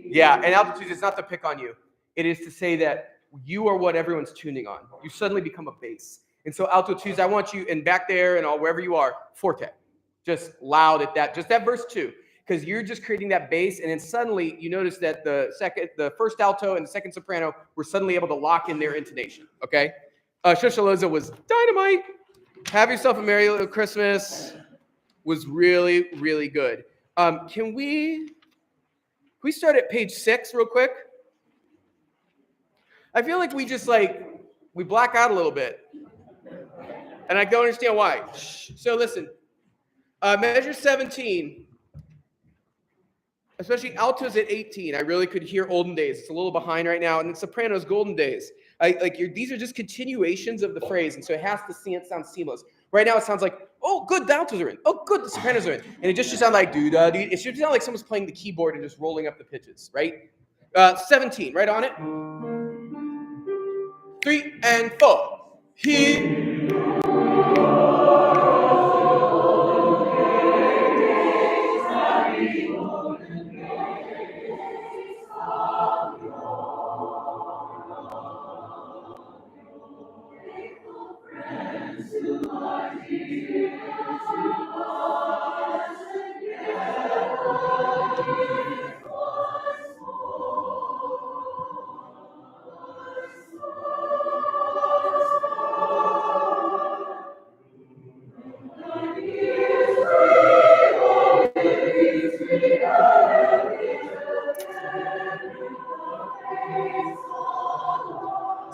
Yeah, and altitude is not to pick on you. It is to say that you are what everyone's tuning on. You suddenly become a bass. And so altitudes, I want you, and back there and all wherever you are, forte. Just loud at that, just that verse 2. Because you're just creating that bass, and then suddenly you notice that the first alto and the second soprano were suddenly able to lock in their intonation. Okay? Shosholoza was dynamite. Have yourself a merry little Christmas. Was really, really good. Can we start at page 6 real quick? I feel like we black out a little bit. And I don't understand why. So listen, measure 17, especially altos at 18, I really could hear olden days. It's a little behind right now. And then sopranos, golden days. These are just continuations of the phrase. And so it has to sound seamless. Right now it sounds like, oh, good, the altos are in. Oh, good, the sopranos are in. And it just should sound like doo-da-dee. It should sound like someone's playing the keyboard and just rolling up the pitches, right? 17, right on it. 3 and 4. He.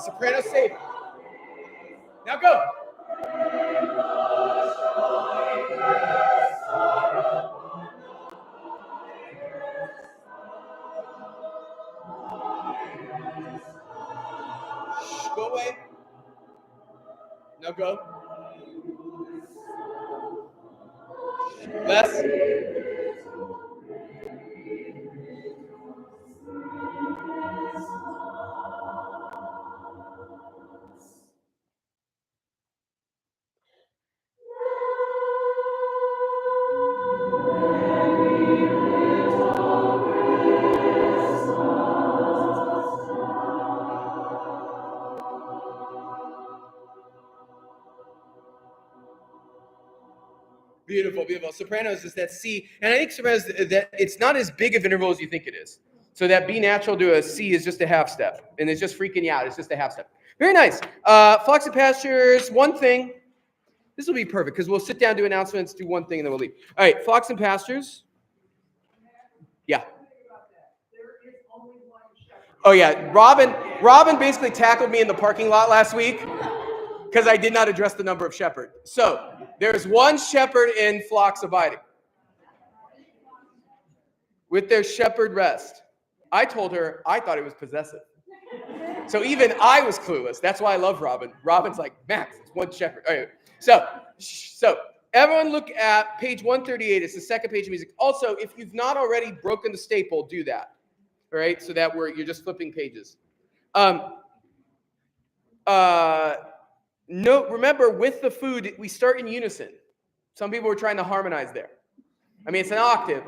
Soprano safe. Now go. Go away. Now go. Less. Beautiful, beautiful. Sopranos is that C, and I think sopranos that it's not as big of an interval as you think it is. So that B natural to a C is just a half step, and it's just freaking you out. It's just a half step. Very nice. Flocks and pastures. One thing. This will be perfect because we'll sit down, do announcements, do one thing, and then we'll leave. All right, flocks and pastures. Yeah. Oh yeah, Robin basically tackled me in the parking lot last week because I did not address the number of shepherd. So there's one shepherd in flocks abiding with their shepherd rest. I told her I thought it was possessive. So even I was clueless. That's why I love Robin. Robin's like, Max, it's one shepherd. All right. So everyone look at page 138. It's the second page of music. Also, if you've not already broken the staple, do that. All right, so that you're just flipping pages. No, remember with the food, we start in unison. Some people were trying to harmonize there. I mean, it's an octave.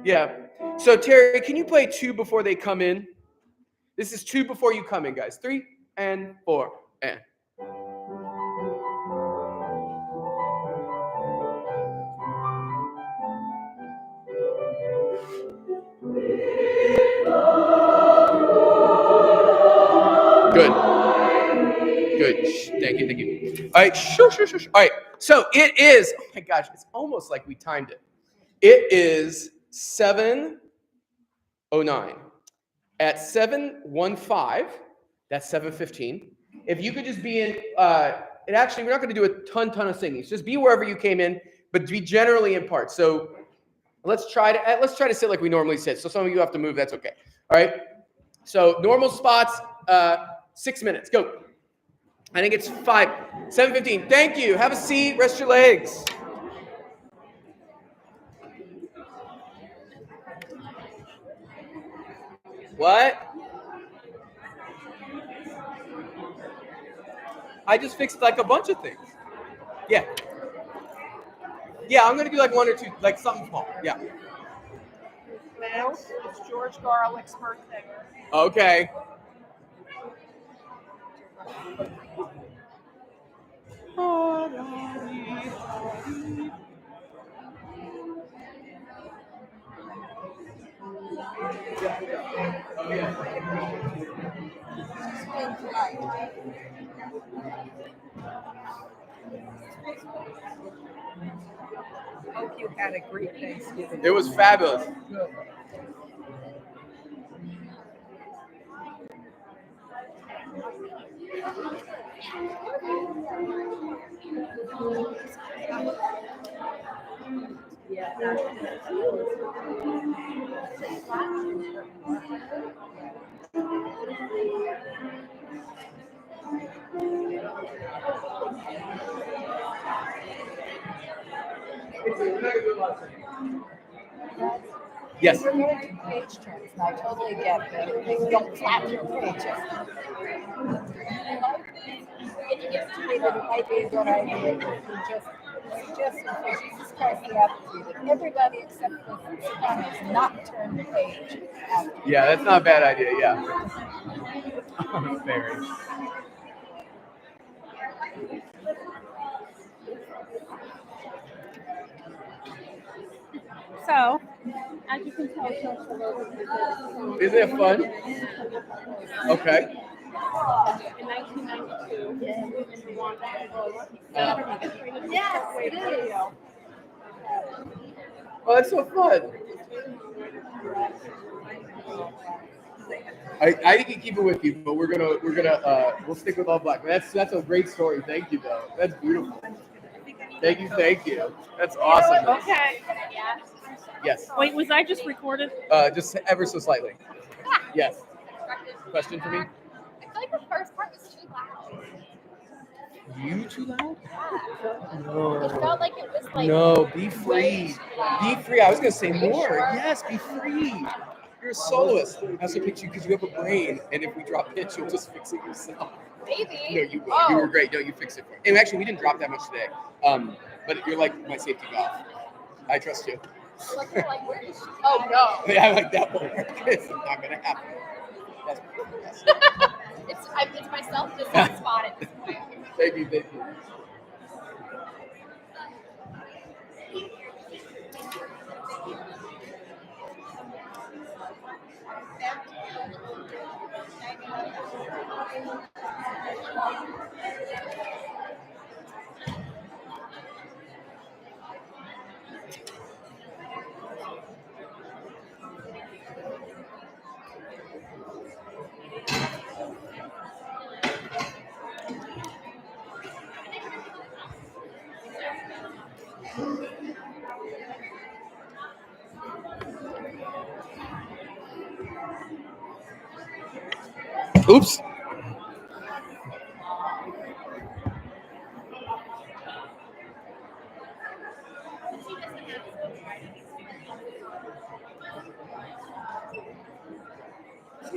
Yeah. So Terry, can you play 2 before they come in? This is 2 before you come in, guys. 3 and 4 and. Good. Good. Shh. Thank you. Thank you. All right. Sure. All right. So it is. Oh my gosh! It's almost like we timed it. It is 7:09. At 7:15, that's 7:15. If you could just be in. And actually, we're not going to do a ton of singing. Just be wherever you came in, but be generally in parts. So let's try to sit like we normally sit. So some of you have to move. That's okay. All right. So normal spots. 6 minutes. Go. I think it's 7:15. Thank you. Have a seat. Rest your legs. What? I just fixed like a bunch of things. Yeah. Yeah, I'm gonna do like 1 or 2, like something small. Yeah. Max, it's George Garlick's birthday. Okay. Hope you had a great Thanksgiving. It was fabulous. Yes. We're going to do page turns, and I totally get that. Don't flap your pages. And you get to me that it might be a good idea if you just for Jesus Christ the Advocate, that everybody except the Sopranos not turn the page after. Yeah, that's not a bad idea. Yeah. Very. So, as you can tell, Isn't it fun? Okay. in 1992, yes, it is. Oh, that's so fun. I can keep it with you, but we'll stick with all black. That's a great story. Thank you, though. That's beautiful. Thank you. That's awesome. Okay. Yes. Wait, was I just recorded? Just ever so slightly. Yes. Question for me? I feel like the first part was too loud. You too loud? Yeah. No. It felt like it was like. No, be free. way too loud. Be free. I was gonna say Are you more. sure? Yes, be free. You're a soloist. I also picked you because you have a brain, and if we drop pitch, you'll just fix it yourself. Maybe. No, you will. Oh. You were great. No, you fixed it for me. And actually, we didn't drop that much today. But you're like my safety valve. I trust you. Like, where is she? Oh no. Yeah, like that won't work. It's not gonna happen. That's It's myself just on spot at this point. Thank you. Oops.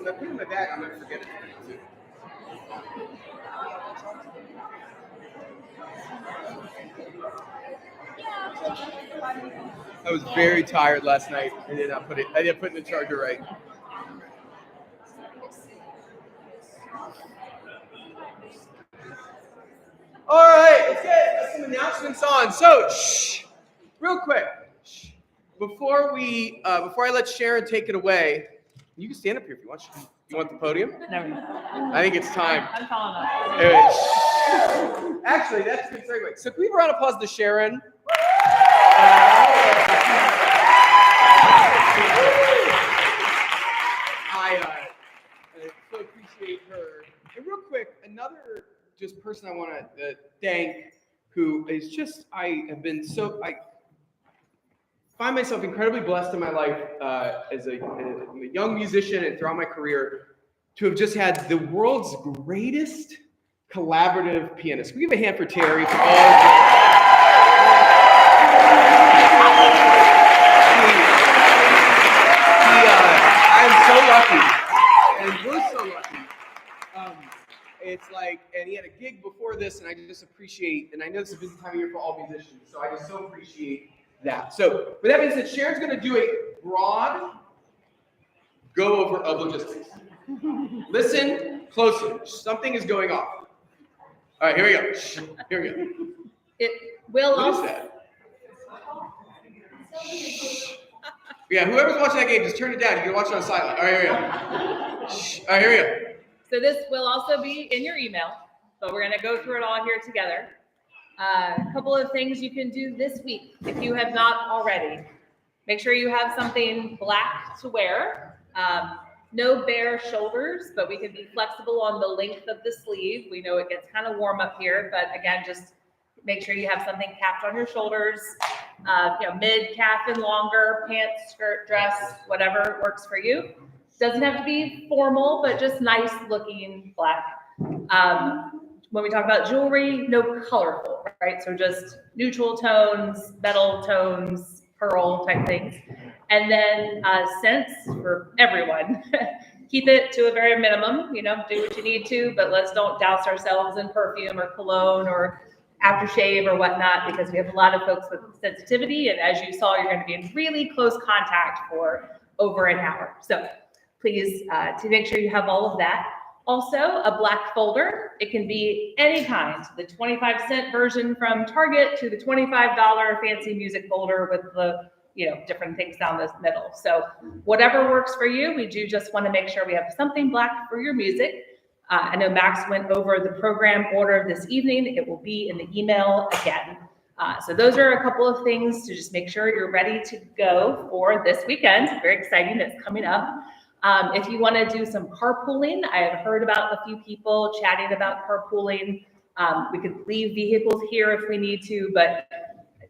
if I put it in my bag, I'm gonna forget it. I was very tired last night. I didn't put it in the charger right. All right, let's get some announcements on. So, real quick, before I let Sharon take it away, you can stand up here if you want. You want the podium? No. I think it's time. I'm calling up. Actually, that's a good segue. So, can we round of applause to Sharon? I so appreciate her. And real quick, another just person I want to thank, who is just I find myself incredibly blessed in my life as a young musician and throughout my career to have just had the world's greatest collaborative pianist. We give a hand for Terry for all of I'm so lucky, and we're so lucky. It's like, and he had a gig before this, and I just appreciate, and I know it's a busy time of year for all musicians, so I just so appreciate that. So, with that being said, Sharon's going to do a broad go-over of logistics. Listen closely. Something is going on. All right, here we go. Here we go. It will What is also. that? Yeah, whoever's watching that game, just turn it down. You can watch it on silent. All right, here we go. All right, here we go. So this will also be in your email, but we're going to go through it all here together. A couple of things you can do this week if you have not already. Make sure you have something black to wear. No bare shoulders, but we can be flexible on the length of the sleeve. We know it gets kind of warm up here, but again, just make sure you have something capped on your shoulders. Mid-calf and longer, pants, skirt, dress, whatever works for you. Doesn't have to be formal, but just nice looking black. When we talk about jewelry, no colorful, right? So just neutral tones, metal tones, pearl type things. And then scents for everyone. Keep it to a very minimum, do what you need to, but let's don't douse ourselves in perfume or cologne or aftershave or whatnot, because we have a lot of folks with sensitivity. And as you saw, you're going to be in really close contact for over an hour. So please, to make sure you have all of that. Also, a black folder. It can be any kind, the 25-cent version from Target to the $25 fancy music folder with the different things down the middle. So whatever works for you, we do just want to make sure we have something black for your music. I know Max went over the program order this evening. It will be in the email again. So those are a couple of things to just make sure you're ready to go for this weekend. Very exciting. It's coming up. If you want to do some carpooling, I have heard about a few people chatting about carpooling. We could leave vehicles here if we need to, but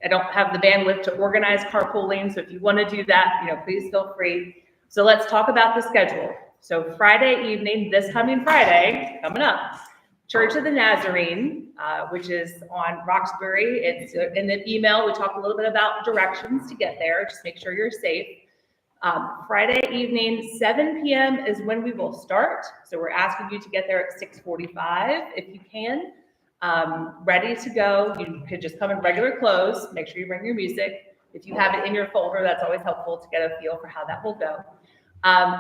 I don't have the bandwidth to organize carpooling. So if you want to do that, please feel free. So let's talk about the schedule. So Friday evening, this coming Friday, coming up, Church of the Nazarene, which is on Roxbury. It's in the email. We talk a little bit about directions to get there. Just make sure you're safe. Friday evening, 7 p.m. is when we will start. So we're asking you to get there at 6:45 if you can. Ready to go. You could just come in regular clothes. Make sure you bring your music. If you have it in your folder, that's always helpful to get a feel for how that will go.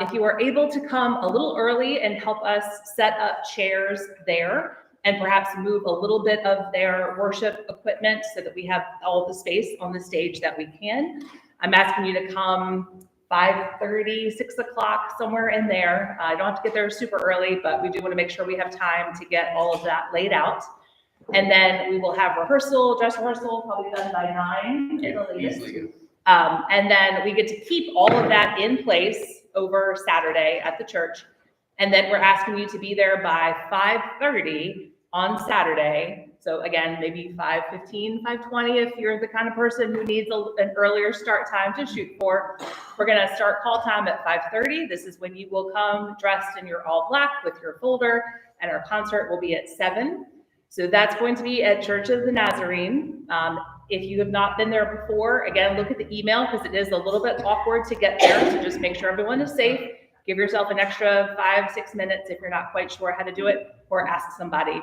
If you are able to come a little early and help us set up chairs there and perhaps move a little bit of their worship equipment so that we have all the space on the stage that we can, I'm asking you to come 5:30, 6 o'clock, somewhere in there. I don't have to get there super early, but we do want to make sure we have time to get all of that laid out. And then we will have dress rehearsal, probably done by 9 at the latest. And then we get to keep all of that in place over Saturday at the church. And then we're asking you to be there by 5:30 on Saturday. So again, maybe 5:15, 5:20 if you're the kind of person who needs an earlier start time to shoot for. We're going to start call time at 5:30. This is when you will come dressed in your all black with your folder, and our concert will be at 7. So that's going to be at Church of the Nazarene. If you have not been there before, again, look at the email because it is a little bit awkward to get there. So just make sure everyone is safe. give yourself an extra 5-6 minutes if you're not quite sure how to do it, or ask somebody.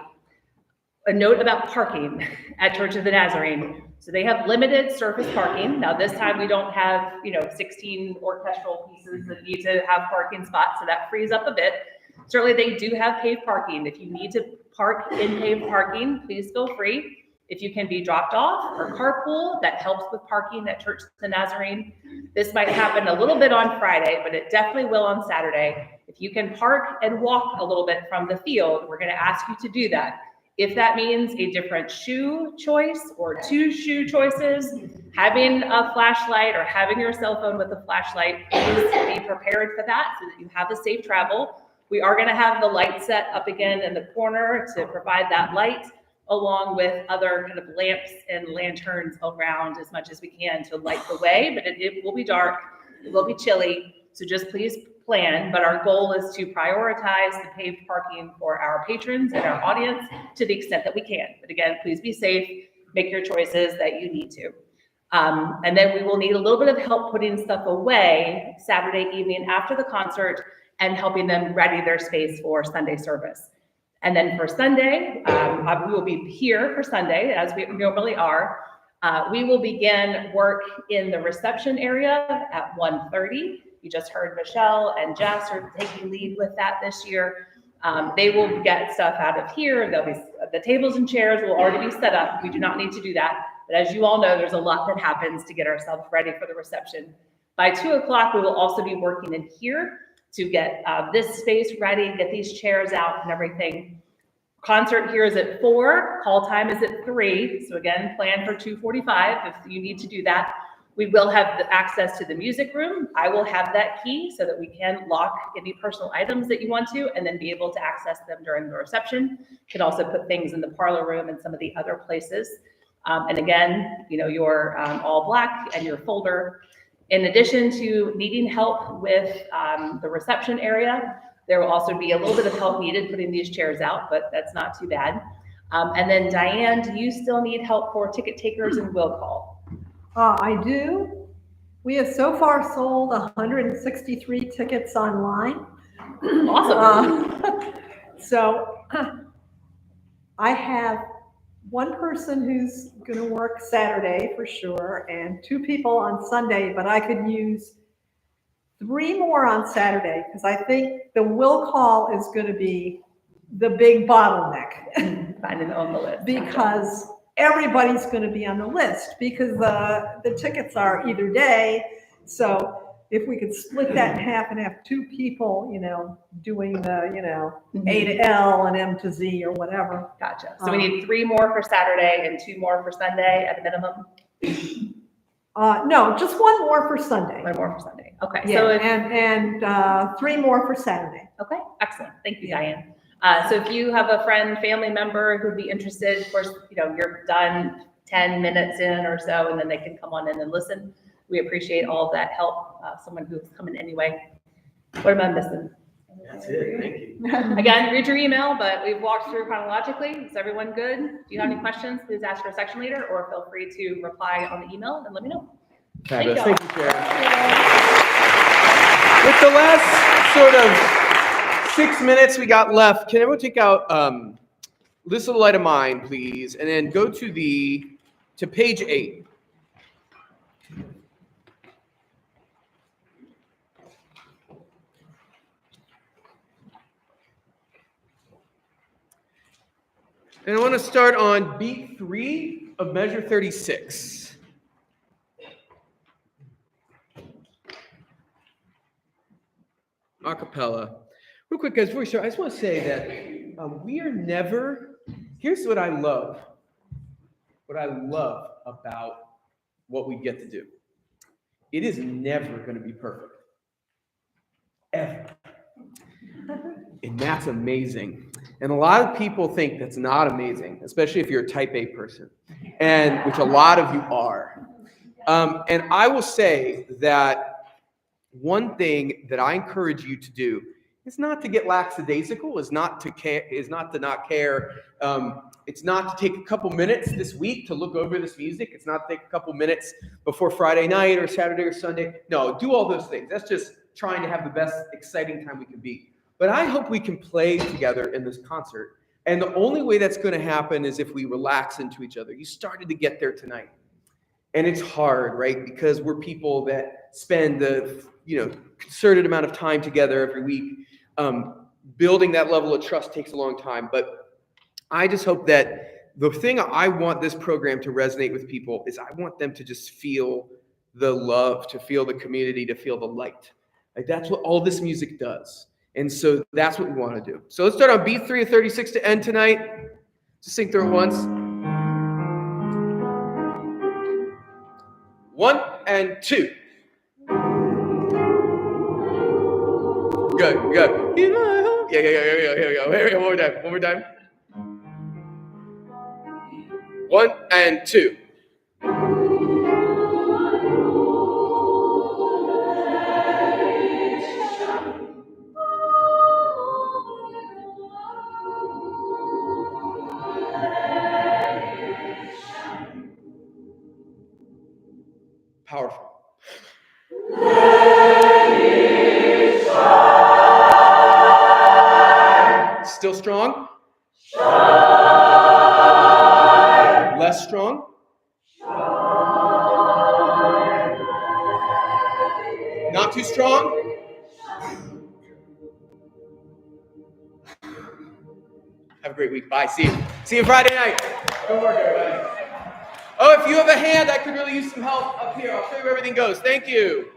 A note about parking at Church of the Nazarene. So they have limited surface parking. Now this time we don't have, 16 orchestral pieces that need to have parking spots, so that frees up a bit. Certainly they do have paved parking. If you need to park in paved parking, please feel free. If you can be dropped off or carpool, that helps with parking at Church of the Nazarene. This might happen a little bit on Friday, but it definitely will on Saturday. If you can park and walk a little bit from the field, we're going to ask you to do that. If that means a different shoe choice or 2 shoe choices, having a flashlight or having your cell phone with a flashlight, please be prepared for that so that you have a safe travel. We are going to have the light set up again in the corner to provide that light, along with other kind of lamps and lanterns around as much as we can to light the way, but it will be dark, it will be chilly, so just please plan. But our goal is to prioritize the paved parking for our patrons and our audience to the extent that we can. But again, please be safe, make your choices that you need to. And then we will need a little bit of help putting stuff away Saturday evening after the concert and helping them ready their space for Sunday service. And then for Sunday, we will be here for Sunday, as we normally are. We will begin work in the reception area at 1:30. You just heard Michelle and Jess are taking lead with that this year. They will get stuff out of here. There'll be the tables and chairs will already be set up. We do not need to do that. But as you all know, there's a lot that happens to get ourselves ready for the reception. By 2 o'clock, we will also be working in here to get this space ready, get these chairs out and everything. Concert here is at 4, call time is at 3. So again, plan for 2:45 if you need to do that. We will have the access to the music room. I will have that key so that we can lock any personal items that you want to, and then be able to access them during the reception. You can also put things in the parlor room and some of the other places. And again, your all black and your folder. In addition to needing help with the reception area, there will also be a little bit of help needed putting these chairs out, but that's not too bad. And then Diane, do you still need help for ticket takers and will call? I do. We have so far sold 163 tickets online. Awesome. So I have one person who's going to work Saturday for sure, and 2 people on Sunday, but I could use 3 more on Saturday because I think the will call is going to be the big bottleneck. Finding on the list. Because everybody's going to be on the list because the tickets are either day. So if we could split that in half and have 2 people, doing the, A to L and M to Z or whatever. Gotcha. So we need 3 more for Saturday and 2 more for Sunday at a minimum? No, just 1 more for Sunday. 1 more for Sunday. Okay. Yeah, So and 3 more for Saturday. Okay, excellent. Thank you, Diane. So if you have a friend, family member who'd be interested, of course, you're done 10 minutes in or so, and then they can come on in and listen. We appreciate all of that help. Someone who's coming anyway. What am I missing? That's it. Thank you. Again, read your email, but we've walked through chronologically. Is everyone good? Do you have any questions? Please ask your section leader, or feel free to reply on the email and let me know. Fabulous. Thank you, Sharon. With the last sort of 6 minutes we got left, can everyone take out this little light of mine, please, and then go to page 8. And I want to start on beat 3 of measure 36. A cappella. Real quick, guys, before we start, I just want to say that we are never, here's what I love. What I love about what we get to do. It is never going to be perfect. Ever. And that's amazing. And a lot of people think that's not amazing, especially if you're a type A person, and which a lot of you are. And I will say that one thing that I encourage you to do is not to get lackadaisical, is not to not care. It's not to take a couple minutes this week to look over this music. It's not to take a couple minutes before Friday night or Saturday or Sunday. No, do all those things. That's just trying to have the best exciting time we can be. But I hope we can play together in this concert. And the only way that's going to happen is if we relax into each other. You started to get there tonight. And it's hard, right? Because we're people that spend the, concerted amount of time together every week. Building that level of trust takes a long time. But I just hope that the thing I want this program to resonate with people is I want them to just feel the love, to feel the community, to feel the light. Like that's what all this music does. And so that's what we want to do. So let's start on beat 3 of 36 to end tonight. Just sing through it once. 1 and 2. Good. Yeah. Here we go. One more time. 1 and 2. Powerful. Still strong? Less strong? Not too strong? Have a great week. Bye. See you. See you Friday night. Good work, everybody. Oh, if you have a hand, I could really use some help up here. I'll show you where everything goes. Thank you.